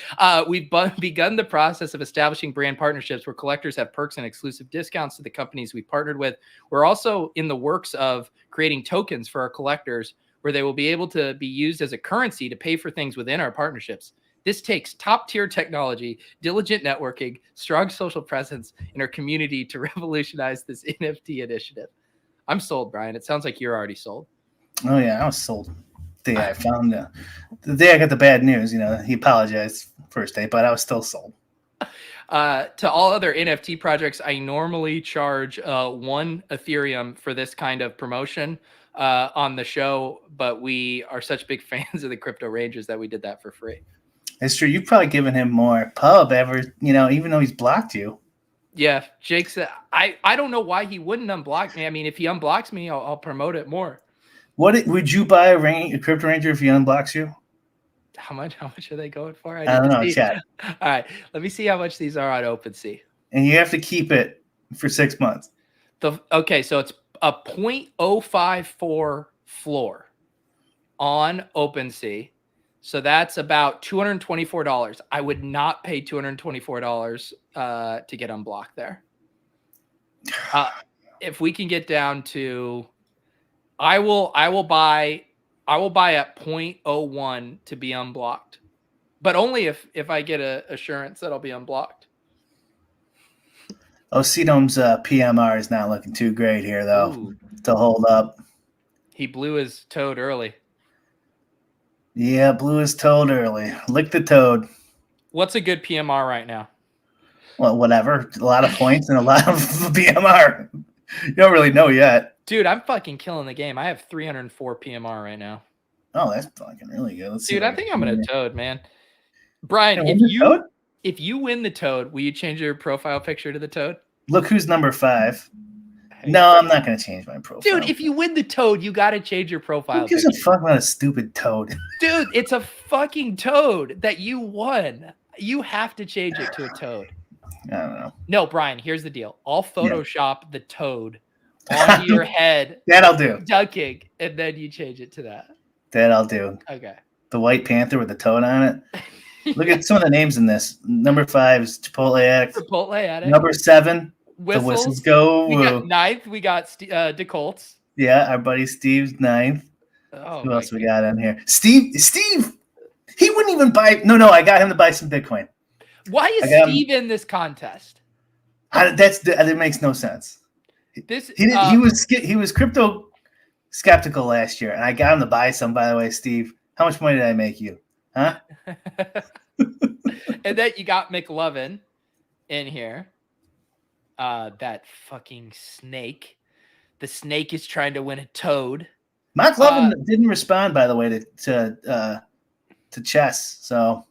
A: We've begun the process of establishing brand partnerships where collectors have perks and exclusive discounts to the companies we partnered with. We're also in the works of creating tokens for our collectors where they will be able to be used as a currency to pay for things within our partnerships. This takes top-tier technology, diligent networking, strong social presence in our community to revolutionize this NFT initiative. I'm sold, Brian. It sounds like you're already sold.
B: Oh, yeah, I was sold. The day I found the day I got the bad news, you know, he apologized first day, but I was still sold.
A: To all other NFT projects, I normally charge 1 Ethereum for this kind of promotion on the show, but we are such big fans of the Crypto Rangers that we did that for free.
B: It's true. You've probably given him more pub ever, you know, even though he's blocked you.
A: Yeah, Jake said, I don't know why he wouldn't unblock me. I mean, if he unblocks me, I'll promote it more.
B: Would you buy a Crypto Ranger if he unblocks you?
A: How much are they going for?
B: I don't know, chat.
A: All right, let me see how much these are on OpenSea.
B: And you have to keep it for 6 months.
A: Okay, so it's a 0.054 floor on OpenSea. So that's about $224. I would not pay $224 to get unblocked there. If we can get down to, I will buy I will buy at 0.01 to be unblocked, but only if I get a assurance that I'll be unblocked.
B: Osidom's PMR is not looking too great here, though, to hold up.
A: He blew his toad early.
B: Yeah, blew his toad early. Lick the toad.
A: What's a good PMR right now?
B: Well, whatever. A lot of points and a lot of PMR. You don't really know yet.
A: Dude, I'm fucking killing the game. I have 304 PMR right now.
B: Oh, that's fucking really good.
A: Dude, I think I'm going to toad, man. Brian, if you win the toad, will you change your profile picture to the toad?
B: Look who's number 5. No, I'm not going to change my profile.
A: Dude, if you win the toad, you got to change your profile.
B: Who gives a fuck about a stupid toad?
A: Dude, it's a fucking toad that you won. You have to change it to a toad.
B: I don't know.
A: No, Brian, here's the deal. I'll Photoshop the toad onto your head.
B: That I'll do.
A: Ducking, and then you change it to that.
B: That I'll do.
A: Okay.
B: The White Panther with the toad on it. Look at some of the names in this. Number 5 is Chipotle Addict.
A: Chipotle Addict.
B: Number 7,
A: Whistles.
B: The Whistles Go.
A: We got 9th. We got DeColts.
B: Yeah, our buddy Steve's 9th.
A: Oh,
B: who else we got on here? Steve. He wouldn't even buy. No, I got him to buy some Bitcoin.
A: Why is Steve in this contest?
B: That makes no sense. He was crypto skeptical last year, and I got him to buy some. By the way, Steve, how much money did I make you? Huh?
A: And then you got McLovin in here. That fucking snake. The snake is trying to win a toad.
B: McLovin didn't respond, by the way, to chess. So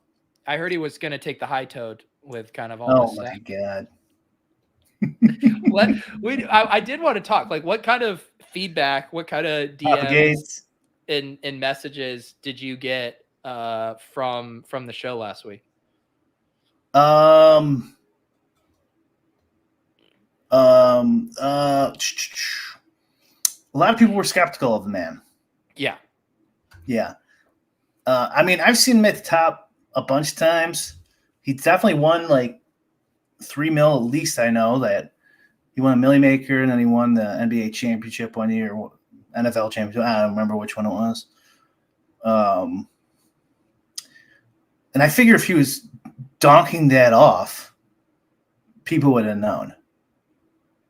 A: I heard he was going to take the high toad with kind of all this stuff.
B: Oh my
A: god! I did want to talk. Like, what kind of feedback? What kind of DMs and messages did you get from the show last week?
B: A lot of people were skeptical of the man.
A: Yeah.
B: I mean, I've seen him at the top a bunch of times. He's definitely won like $3 million at least. I know that he won a Millie Maker, and then he won the NBA championship one year, NFL championship. I don't remember which one it was. And I figure if he was donking that off, people would have known.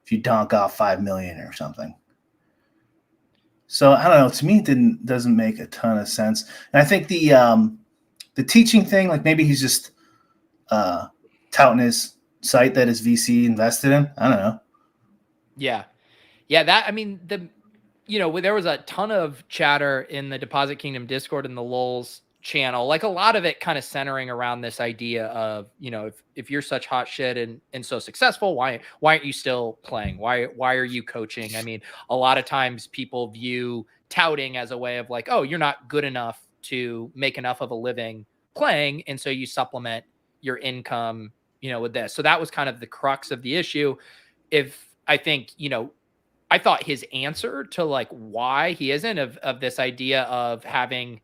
B: If you donk off 5 million or something. So I don't know. To me, it doesn't make a ton of sense. And I think the teaching thing, like maybe he's just touting his site that his VC invested in. I don't know.
A: Yeah. That, I mean, there was a ton of chatter in the Deposit Kingdom Discord and the LOLz channel, like a lot of it kind of centering around this idea of, if you're such hot shit and so successful, why aren't you still playing? Why are you coaching? I mean, a lot of times people view touting as a way of like, oh, you're not good enough to make enough of a living playing, and so you supplement your income, with this. So that was kind of the crux of the issue. I thought his answer to like why he isn't of this idea of having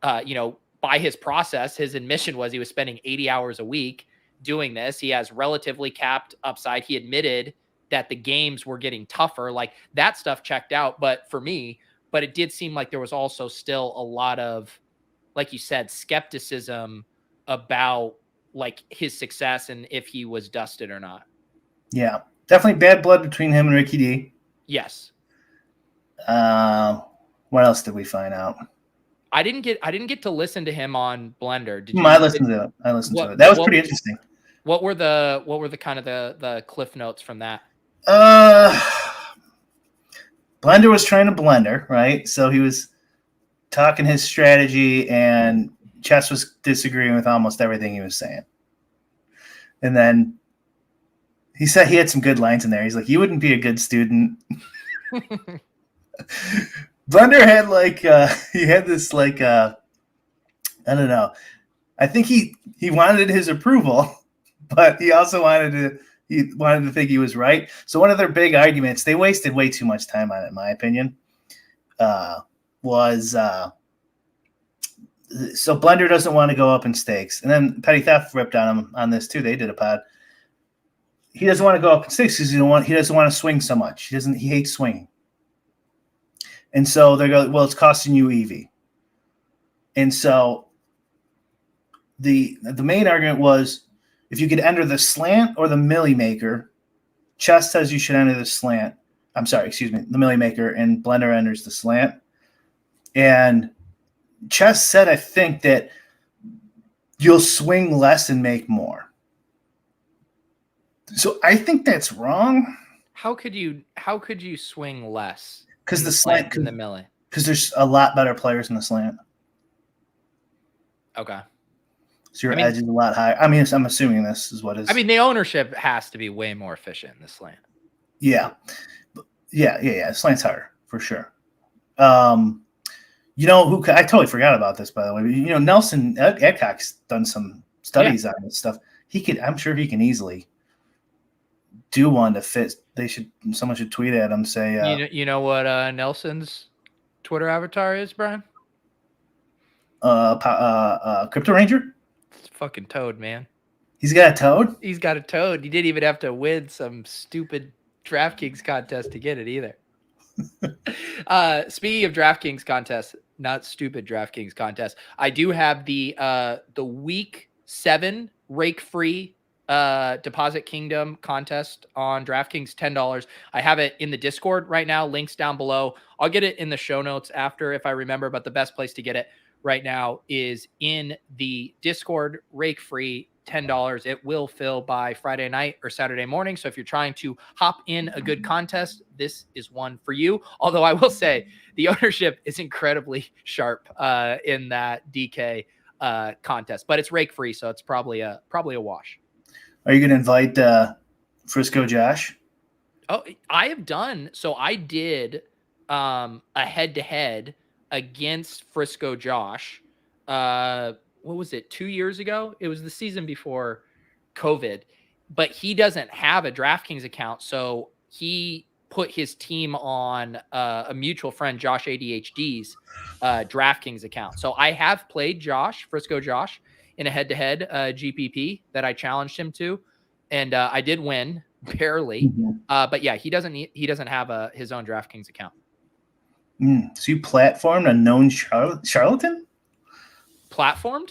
A: by his process, his admission was he was spending 80 hours a week doing this. He has relatively capped upside. He admitted that the games were getting tougher. Like that stuff checked out. But it did seem like there was also still a lot of, like you said, skepticism about like his success and if he was dusted or not.
B: Yeah, definitely bad blood between him and Ricky D.
A: Yes.
B: What else did we find out?
A: I didn't get to listen to him on Blender. Did you?
B: I listened to it. That was pretty interesting.
A: What were the kind of the cliff notes from that?
B: Blender was trying to blender, right? So he was talking his strategy, and Chess was disagreeing with almost everything he was saying. And then he said he had some good lines in there. He's like, "You wouldn't be a good student." Blender had he had this I don't know. I think he wanted his approval, but he also wanted to think he was right. So one of their big arguments, they wasted way too much time on it, in my opinion, was so Blender doesn't want to go up in stakes. And then Petty Theft ripped on him on this too. They did a pod. He doesn't want to go up in stakes because he doesn't want to swing so much. He hates swinging. And so they go, well, it's costing you EV. And so the main argument was if you could enter the slant or the milli maker, chess says you should enter the slant. I'm sorry, excuse me, the milli maker, and blender enters the slant. And chess said, I think, that you'll swing less and make more. So I think that's wrong.
A: How could you swing less?
B: Because the slant
A: in the milli.
B: Because there's a lot better players in the slant.
A: Okay.
B: So your edge is a lot higher. I mean, I'm assuming this is what is.
A: I mean, the ownership has to be way more efficient in the slant.
B: Yeah. Slant's harder for sure. You know who? I totally forgot about this, by the way. You know, Nelson Adcock's done some studies on this stuff. I'm sure he can easily do one to fit. Someone should tweet at him. Say,
A: you know what Nelson's Twitter avatar is, Brian?
B: Crypto Ranger.
A: It's a fucking toad, man.
B: He's got a toad.
A: He's got a toad. He didn't even have to win some stupid DraftKings contest to get it either. Speaking of DraftKings contests, not stupid DraftKings contest, I do have the week 7 rake free Deposit Kingdom contest on DraftKings, $10. I have it in the Discord right now. Links down below. I'll get it in the show notes after if I remember, but the best place to get it right now is in the Discord. Rake free, $10. It will fill by Friday night or Saturday morning. So if you're trying to hop in a good contest, this is one for you. Although I will say the ownership is incredibly sharp in that DK contest, but it's rake free, so it's probably a wash.
B: Are you going to invite Frisco Josh?
A: Oh, I have done. So I did a head-to-head against Frisco Josh. What was it? 2 years ago? It was the season before COVID, but he doesn't have a DraftKings account. So he put his team on a mutual friend, Josh ADHD's DraftKings account. So I have played Frisco Josh, in a head-to-head GPP that I challenged him to, and I did win barely.
B: Mm-hmm.
A: But yeah, he doesn't have his own DraftKings account.
B: So you platformed a known charlatan?
A: Platformed?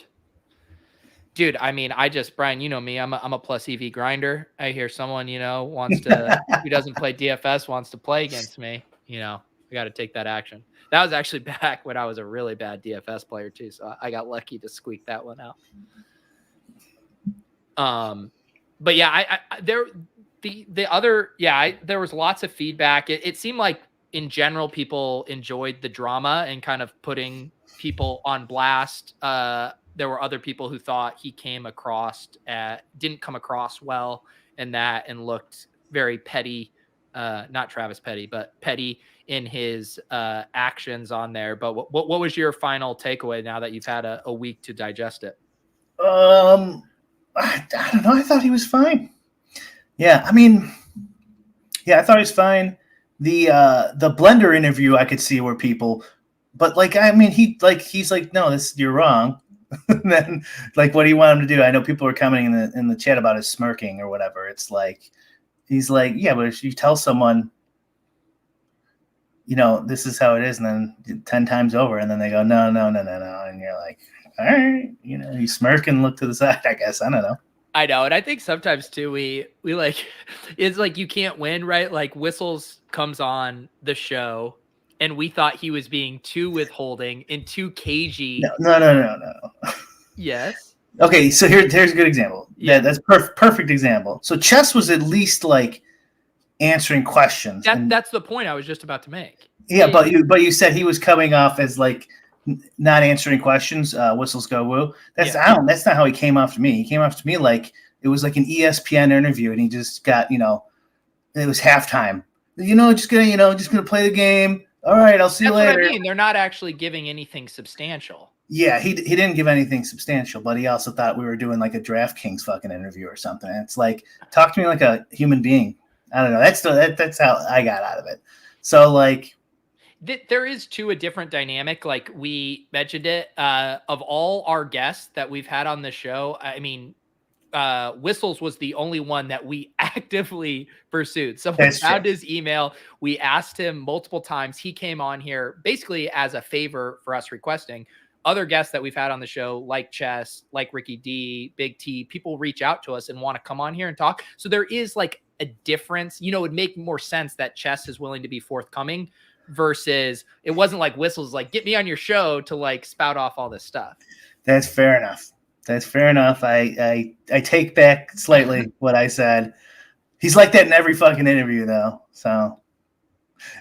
A: Dude, I mean, Brian, you know me, I'm a plus EV grinder. I hear someone, wants to, who doesn't play DFS wants to play against me. I got to take that action. That was actually back when I was a really bad DFS player too. So I got lucky to squeak that one out. But yeah, there was lots of feedback. It seemed like in general, people enjoyed the drama and kind of putting people on blast. There were other people who thought he didn't come across well in that and looked very petty. Not Travis Petty, but petty in his actions on there. But what was your final takeaway now that you've had a week to digest it?
B: I don't know. I thought he was fine. Yeah, I mean, I thought he was fine. The blender interview, I could see where people, but he's like, no, you're wrong. And then what do you want him to do? I know people were commenting in the chat about his smirking or whatever. It's like, he's like, yeah, but if you tell someone, this is how it is, and then 10 times over, and then they go, no, and you're like, all right, you smirk and look to the side, I guess. I don't know.
A: I know, and I think sometimes too, we like, it's like you can't win, right? Like Whistles comes on the show, and we thought he was being too withholding and too cagey.
B: No.
A: Yes.
B: Okay, so here's a good example. Yeah, that's perfect example. So Chess was at least answering questions.
A: That's the point I was just about to make.
B: Yeah, but you said he was coming off as not answering questions. Whistles go woo. That's not how he came off to me. He came off to me like it was like an ESPN interview, and he just got it was halftime. Just gonna play the game. All right, I'll see you later.
A: What I mean. They're not actually giving anything substantial.
B: Yeah, he didn't give anything substantial, but he also thought we were doing a DraftKings fucking interview or something. And it's like, talk to me like a human being. I don't know. That's how I got out of it. So
A: there is too a different dynamic. Like we mentioned it, of all our guests that we've had on the show. I mean, Whistles was the only one that we actively pursued. Someone found his email. We asked him multiple times. He came on here basically as a favor for us requesting. Other guests that we've had on the show, like Chess, like Ricky D, Big T, people reach out to us and want to come on here and talk. So there is like a difference. You know, it would make more sense that Chess is willing to be forthcoming versus it wasn't like Whistles like, get me on your show to like spout off all this stuff.
B: That's fair enough. That's fair enough. I take back slightly what I said. He's like that in every fucking interview, though. So,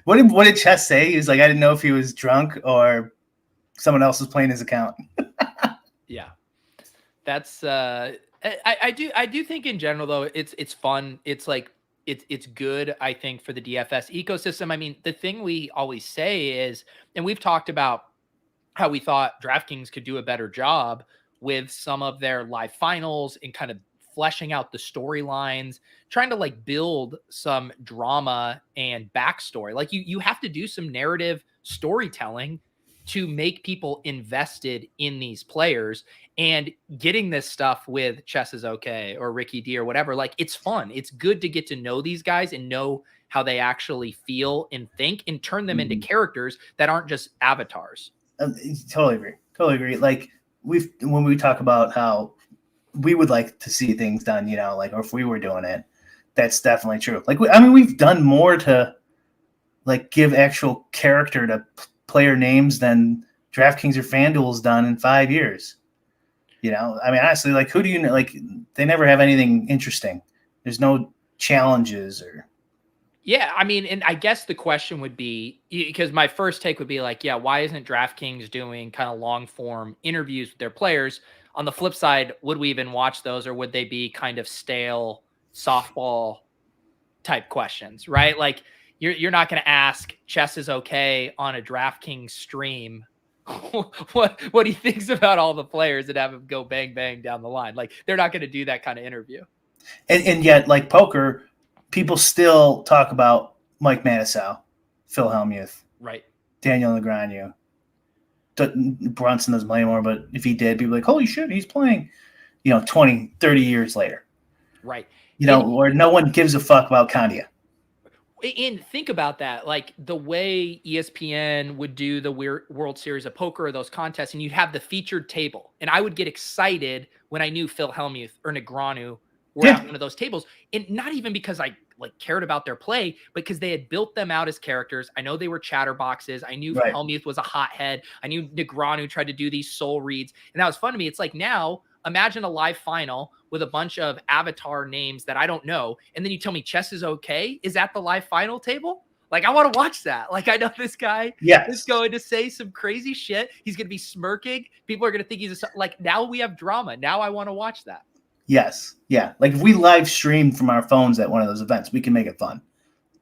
B: what did Chess say? He was like, I didn't know if he was drunk or someone else was playing his account.
A: Yeah, that's. I do think in general though it's fun. It's like it's good. I think for the DFS ecosystem. I mean, the thing we always say is, and we've talked about how we thought DraftKings could do a better job with some of their live finals and kind of fleshing out the storylines, trying to like build some drama and backstory. Like you have to do some narrative storytelling to make people invested in these players, and getting this stuff with Chess is okay or Ricky D or whatever. Like it's fun. It's good to get to know these guys and know how they actually feel and think and turn them into characters that aren't just avatars.
B: Totally agree. Like when we talk about how we would like to see things done, you know, like, or if we were doing it, that's definitely true. Like, we've done more to like give actual character to player names than DraftKings or FanDuel's done in 5 years. You know, I mean, honestly, like, who do you know? Like, they never have anything interesting. There's no challenges or.
A: Yeah, I mean, and I guess the question would be, because my first take would be like, yeah, why isn't DraftKings doing kind of long form interviews with their players? On the flip side, would we even watch those, or would they be kind of stale softball type questions, right? Like you're not going to ask Chess is okay on a DraftKings stream what he thinks about all the players and have him go bang bang down the line. Like they're not going to do that kind of interview.
B: And yet, like poker, people still talk about Mike Matusow, Phil Hellmuth,
A: right?
B: Daniel Negreanu. Brunson doesn't play anymore, but if he did, people are like, holy shit, he's playing, 20, 30 years later.
A: Right.
B: Or no one gives a fuck about Kandia.
A: And think about that, like the way ESPN would do the World Series of Poker or those contests, and you'd have the featured table. And I would get excited when I knew Phil Hellmuth or Negreanu were at one of those tables. And not even because I cared about their play, but because they had built them out as characters. I know they were chatterboxes. I knew Hellmuth was a hothead. I knew Negreanu tried to do these soul reads. And that was fun to me. It's like now, imagine a live final with a bunch of avatar names that I don't know. And then you tell me Chess is okay. Is that the live final table? Like, I want to watch that. Like, I know this guy is going to say some crazy shit. He's going to be smirking. People are going to think he's now we have drama. Now I want to watch that.
B: Yes. Yeah. Like if we live stream from our phones at one of those events, we can make it fun.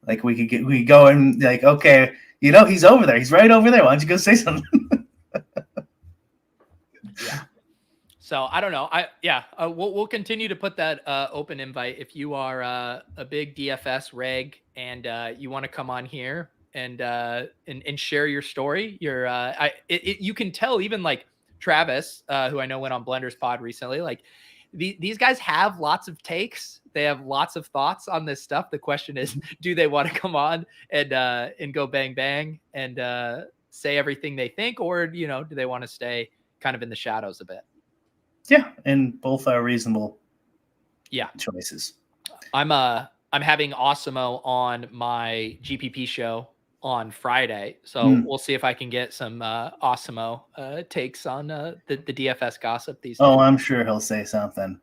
B: Like we could go and like, okay, he's over there. He's right over there. Why don't you go say something?
A: Yeah. So I don't know. We'll continue to put that open invite if you are a big DFS reg and you want to come on here and share your story. You can tell even like Travis, who I know went on Blender's Pod recently, like these guys have lots of takes. They have lots of thoughts on this stuff. The question is, do they want to come on and go bang bang and say everything they think, or do they want to stay kind of in the shadows a bit?
B: Yeah, and both are reasonable.
A: Yeah,
B: choices.
A: I'm having Osimo on my GPP show on Friday, so we'll see if I can get some Osimo takes on the DFS gossip these days.
B: Oh, I'm sure he'll say something.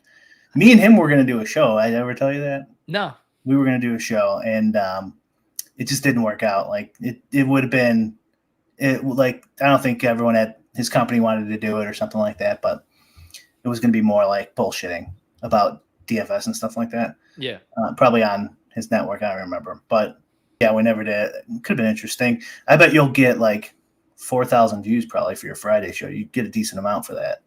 B: Me and him were going to do a show. I ever tell you that?
A: No.
B: We were going to do a show, and it just didn't work out. Like it would have been, I don't think everyone at his company wanted to do it or something like that, but it was going to be more like bullshitting about DFS and stuff like that.
A: Yeah.
B: Probably on his network. I don't remember. But yeah, we never did. It could have been interesting. I bet you'll get like 4,000 views probably for your Friday show. You get a decent amount for that.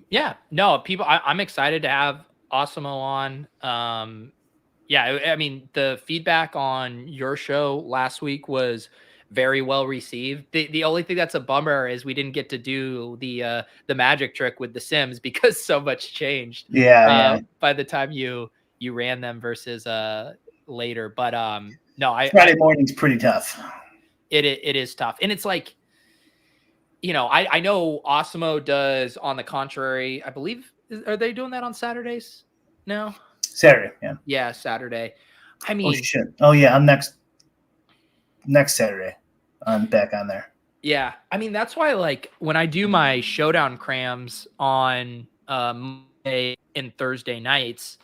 A: Yeah. No, people, I'm excited to have Osimo on. Yeah, I mean, the feedback on your show last week was very well received. The only thing that's a bummer is we didn't get to do the magic trick with the Sims because so much changed.
B: Yeah.
A: By the time you ran them versus later. But no,
B: Friday morning's pretty tough.
A: It is tough, and it's like, I know Osmo does on the contrary. I believe, are they doing that on Saturdays now?
B: Saturday, yeah.
A: Yeah, Saturday. I
B: Oh
A: mean,
B: shit. Oh yeah, I'm next Saturday. I'm back on there.
A: yeah. I mean, that's why, like, when I do my showdown crams on Monday and Thursday nights,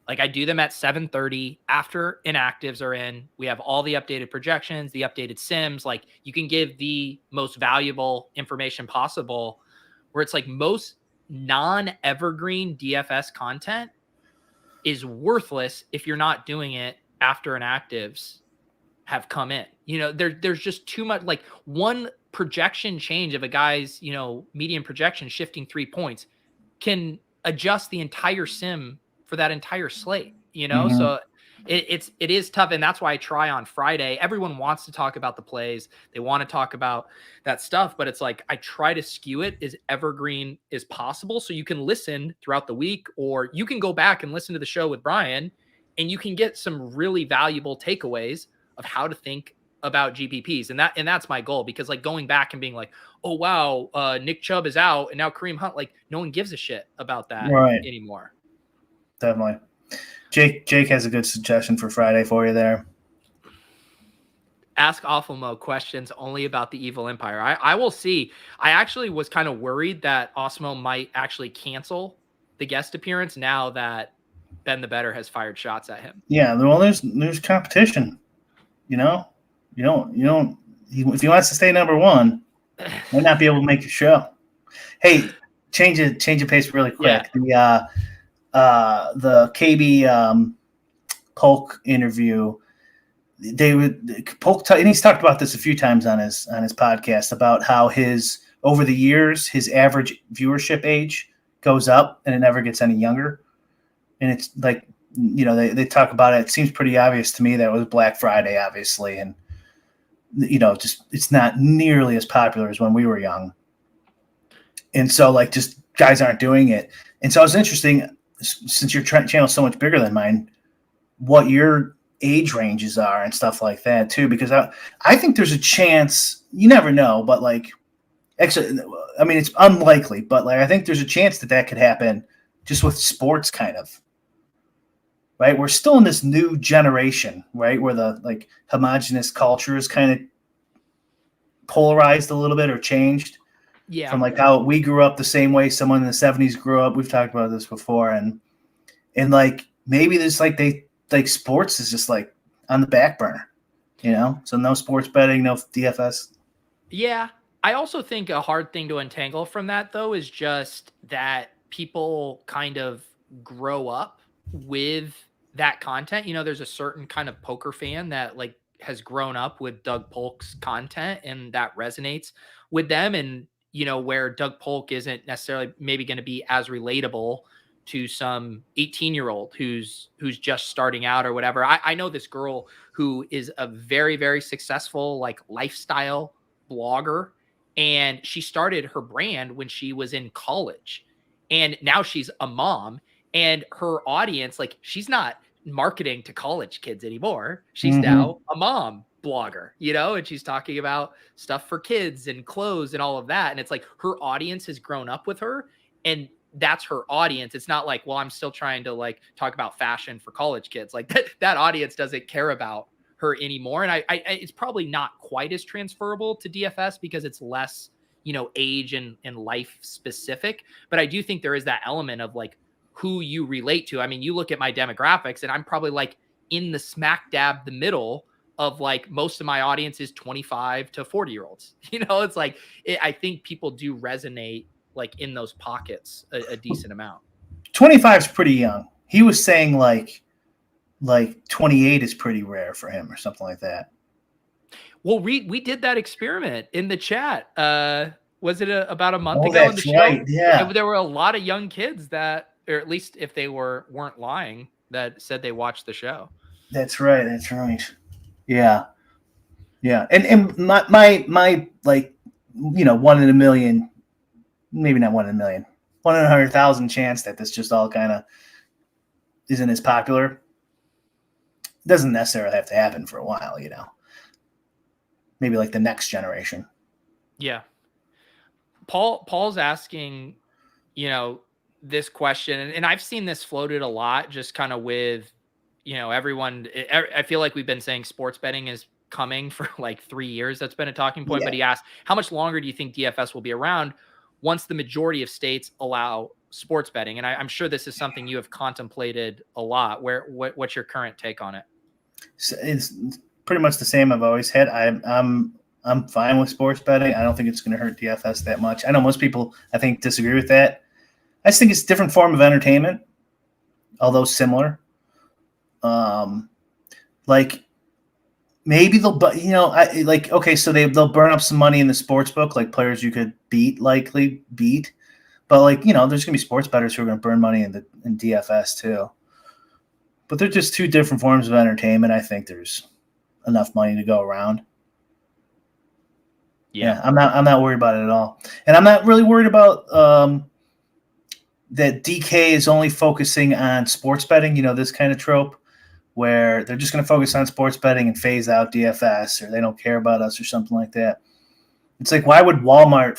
A: like, I do them at 7:30 after inactives are in. We have all the updated projections, the updated sims. Like, you can give the most valuable information possible, where it's like most non-evergreen DFS content is worthless if you're not doing it after inactives have come in. There's just too much, like, one projection change of a guy's, median projection shifting 3 points can adjust the entire sim for that entire slate,
B: Mm-hmm.
A: So it is tough. And that's why I try on Friday. Everyone wants to talk about the plays. They want to talk about that stuff, but it's like, I try to skew it as evergreen as possible. So you can listen throughout the week, or you can go back and listen to the show with Brian and you can get some really valuable takeaways of how to think about GPPs. And that's my goal, because, like, going back and being like, oh wow, Nick Chubb is out and now Kareem Hunt, like, no one gives a shit about that anymore.
B: Definitely. Jake has a good suggestion for Friday for you there.
A: Ask Awful Mo questions only about the Evil Empire. I will see. I actually was kind of worried that Osmo might actually cancel the guest appearance now that Ben the Better has fired shots at him.
B: Yeah, well, there's competition. If he wants to stay number one, might not be able to make a show. Hey, change of pace really quick. Yeah. The KB Polk interview, Polk, and he's talked about this a few times on his podcast about how over the years his average viewership age goes up and it never gets any younger. And it's like, they talk about it. It seems pretty obvious to me that it was Black Friday, obviously, and just it's not nearly as popular as when we were young. And so, like, just guys aren't doing it. And so it's interesting, since your channel is so much bigger than mine, what your age ranges are and stuff like that too, because I think there's a chance, you never know, but, like, actually, I mean, it's unlikely, but, like, I think there's a chance that could happen just with sports, kind of. Right, we're still in this new generation, right, where the, like, homogenous culture is kind of polarized a little bit or changed.
A: Yeah.
B: From, like, how we grew up the same way someone in the 70s grew up. We've talked about this before, and like, maybe there's, like, sports is just, like, on the back burner, so no sports betting, no DFS.
A: Yeah, I also think a hard thing to untangle from that, though, is just that people kind of grow up with that content. There's a certain kind of poker fan that, like, has grown up with Doug Polk's content, and that resonates with them. And, where Doug Polk isn't necessarily maybe going to be as relatable to some 18-year-old who's just starting out or whatever. I know this girl who is a very, very successful, like, lifestyle blogger, and she started her brand when she was in college, and now she's a mom. And her audience, like, she's not marketing to college kids anymore. She's now a mom blogger, and she's talking about stuff for kids and clothes and all of that. And it's like, her audience has grown up with her, and that's her audience. It's not like, well, I'm still trying to, like, talk about fashion for college kids. Like, that audience doesn't care about her anymore. And it's probably not quite as transferable to DFS because it's less, age and life specific. But I do think there is that element of, like, who you relate to. I mean, you look at my demographics and I'm probably, like, in the smack dab the middle of, like, most of my audience is 25 to 40-year-olds. It's like, I think people do resonate, like, in those pockets a decent amount.
B: 25 is pretty young. He was saying like 28 is pretty rare for him or something like that.
A: Well, we did that experiment in the chat. Was it about a month ago?
B: That's right. Yeah.
A: There were a lot of young kids that, or at least if they weren't lying, that said they watched the show.
B: That's right. Yeah. Yeah, and my like, 1 in a million, maybe not 1 in a million, 1 in 100,000 chance that this just all kind of isn't as popular. Doesn't necessarily have to happen for a while, Maybe like the next generation.
A: Yeah. Paul's asking, this question, and I've seen this floated a lot, just kind of with, everyone. I feel like we've been saying sports betting is coming for like 3 years. That's been a talking point.
B: Yeah.
A: But he asked, how much longer do you think DFS will be around once the majority of states allow sports betting? And I'm sure this is something you have contemplated a lot. What's your current take on it?
B: So it's pretty much the same I've always had. I'm fine with sports betting. I don't think it's going to hurt DFS that much. I know most people, I think, disagree with that. I just think it's a different form of entertainment, although similar. Like maybe they'll, okay, so they'll burn up some money in the sports book, like players you could likely beat. But there's going to be sports bettors who are going to burn money in DFS too. But they're just two different forms of entertainment. I think there's enough money to go around. Yeah, I'm not worried about it at all. And I'm not really worried about that DK is only focusing on sports betting, this kind of trope where they're just going to focus on sports betting and phase out DFS, or they don't care about us or something like that. It's like, why would Walmart,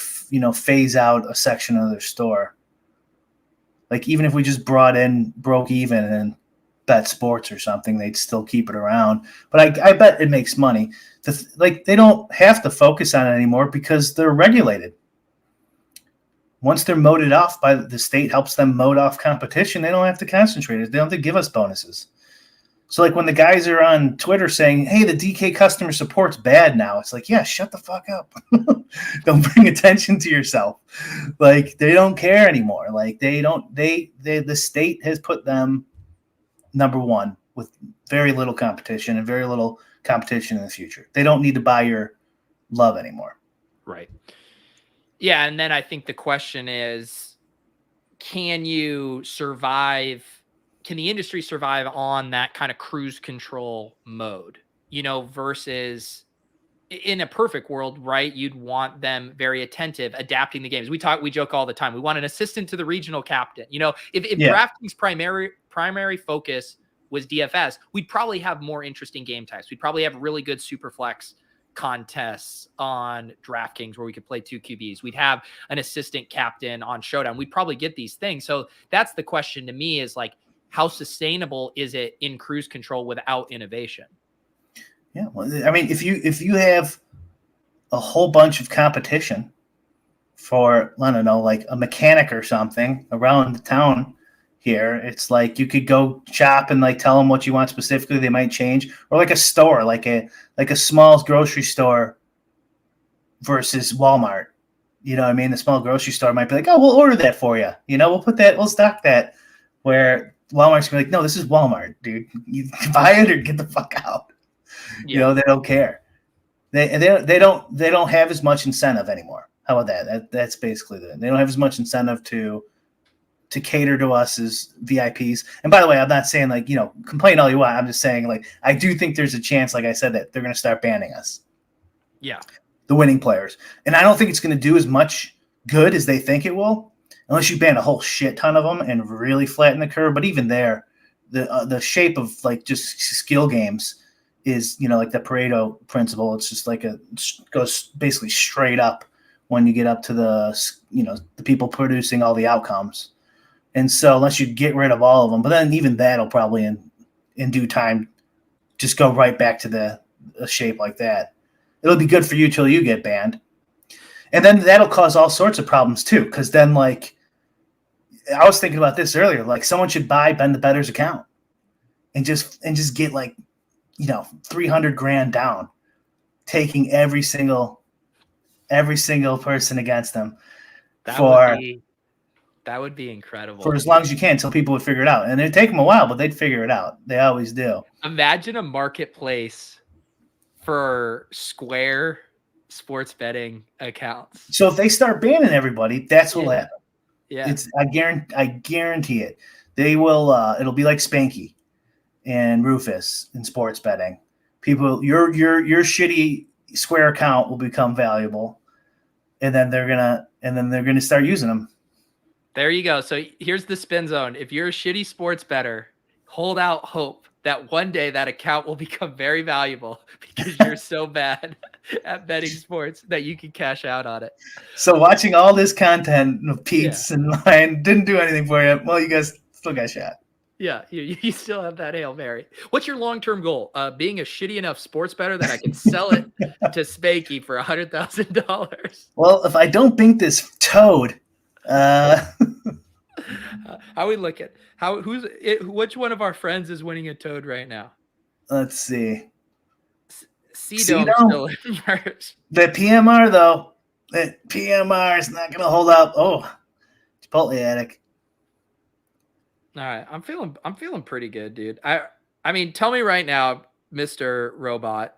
B: phase out a section of their store? Like, even if we just broke even and Betsperts or something, they'd still keep it around. But I bet it makes money. They don't have to focus on it anymore because they're regulated. Once they're moded off by the state, helps them mode off competition, they don't have to concentrate. They don't have to give us bonuses. So like when the guys are on Twitter saying, hey, the DK customer support's bad now, it's like, yeah, shut the fuck up. Don't bring attention to yourself. Like, they don't care anymore. Like, the state has put them number one with very little competition and very little competition in the future. They don't need to buy your love anymore.
A: Right. Yeah. And then I think the question is, can you survive? Can the industry survive on that kind of cruise control mode, versus in a perfect world, right? You'd want them very attentive, adapting the games. We joke all the time. We want an assistant to the regional captain. If DraftKings primary focus was DFS, we'd probably have more interesting game types. We'd probably have really good super flex contests on DraftKings where we could play 2 QBs. We'd have an assistant captain on Showdown. We'd probably get these things. So that's the question to me, is like, how sustainable is it in cruise control without innovation?
B: Yeah. Well, I mean, if you have a whole bunch of competition for, I don't know, like a mechanic or something around the town here, it's like you could go shop and like tell them what you want specifically. They might change, or like a store, like a small grocery store versus Walmart. You know what I mean? The small grocery store might be like, oh, we'll order that for you. We'll stock that. Where Walmart's gonna be like, no, this is Walmart, dude. You buy it or get the fuck out.
A: Yeah.
B: They don't care. They don't have as much incentive anymore. How about that? That's basically it. They don't have as much incentive to cater to us as VIPs. And by the way, I'm not saying like, complain all you want. I'm just saying, like, I do think there's a chance, like I said, that they're going to start banning us.
A: Yeah.
B: The winning players. And I don't think it's going to do as much good as they think it will, unless you ban a whole shit ton of them and really flatten the curve. But even there, the shape of like just skill games is, like the Pareto principle. It's just like goes basically straight up when you get up to the people producing all the outcomes. And so unless you get rid of all of them, but then even that'll probably in due time just go right back to a shape like that. It'll be good for you till you get banned. And then that'll cause all sorts of problems too. Because then, like, I was thinking about this earlier, like someone should buy Ben the Better's account and just get like, $300,000 down, taking every single person against them
A: that would be incredible.
B: For as long as you can, until people would figure it out. And it'd take them a while, but they'd figure it out. They always do.
A: Imagine a marketplace for Square sports betting accounts.
B: So if they start banning everybody, that's what will happen.
A: Yeah.
B: I guarantee it. They will it'll be like Spanky and Rufus in sports betting. People, your shitty Square account will become valuable, and then they're gonna start using them.
A: There you go. So here's the spin zone. If you're a shitty sports bettor, hold out hope that one day that account will become very valuable because you're so bad at betting sports that you can cash out on it.
B: So watching all this content of Pete's and mine didn't do anything for you. Well, you guys still got shot.
A: Yeah, you still have that Hail Mary. What's your long-term goal? Being a shitty enough sports bettor that I can sell it to Spanky for $100,000.
B: Well, if I don't bink this toad,
A: how we look at which one of our friends is winning a toad right now?
B: Let's see.
A: C-Dome still in first.
B: The PMR though, that PMR is not gonna hold up. Oh, Chipotle addict.
A: All right, I'm feeling pretty good, dude. I mean, tell me right now, Mr. Robot,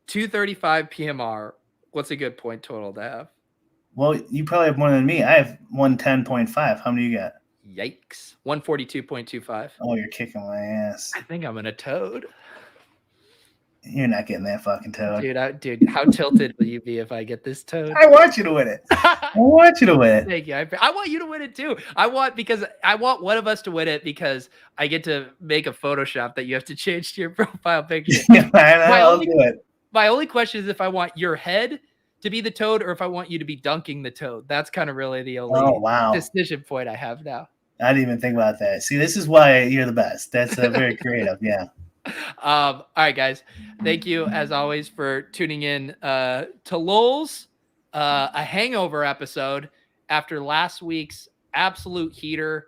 A: 235 PMR. What's a good point total to have?
B: Well, you probably have more than me. I have 110.5. How many you got?
A: Yikes. 142.25.
B: Oh, you're kicking my ass.
A: I think I'm in a toad.
B: You're not getting that fucking toad.
A: Dude, how tilted will you be if I get this toad?
B: I want you to win it. I want you to win it.
A: Thank you. I want you to win it too. I want one of us to win it because I get to make a Photoshop that you have to change to your profile picture.
B: Yeah, I'll do it.
A: My only question is if I want your head to be the toad or if I want you to be dunking the toad. That's kind of really the only decision point I have now.
B: I didn't even think about that. See, this is why you're the best. That's very creative. Yeah.
A: All right, guys. Thank you as always for tuning in to LOLz, a hangover episode after last week's absolute heater.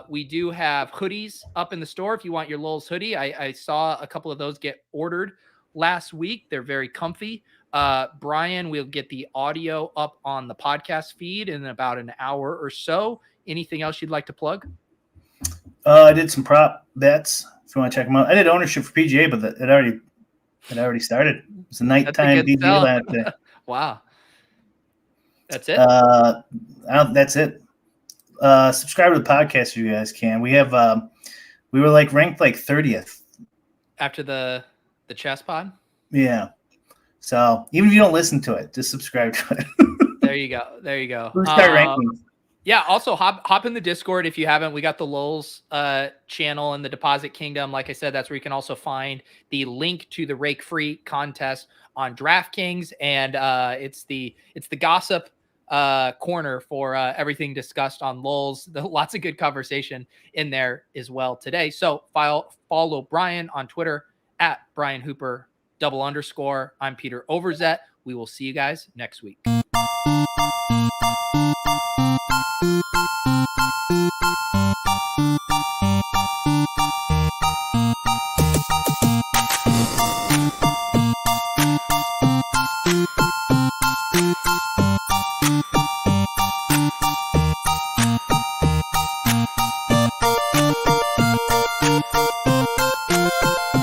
A: We do have hoodies up in the store if you want your LOLz hoodie. I saw a couple of those get ordered last week. They're very comfy. Brian, we'll get the audio up on the podcast feed in about an hour or so. Anything else you'd like to plug?
B: I did some prop bets. If you want to check them out, I did ownership for PGA, but it already started. It's a nighttime PGA last day.
A: Wow, that's it.
B: That's it. Subscribe to the podcast if you guys can. We have we were ranked 30th
A: after the chess pod.
B: Yeah. So even if you don't listen to it, just subscribe to it.
A: There you go.
B: We'll start ranking.
A: Yeah, also hop in the Discord if you haven't. We got the LOLz channel in the Deposit Kingdom. Like I said, that's where you can also find the link to the Rake Free contest on DraftKings, and it's the gossip corner for everything discussed on LOLz. Lots of good conversation in there as well today. So follow Brian on Twitter at Brian Hooper _. I'm Peter Overzet. We will see you guys next week.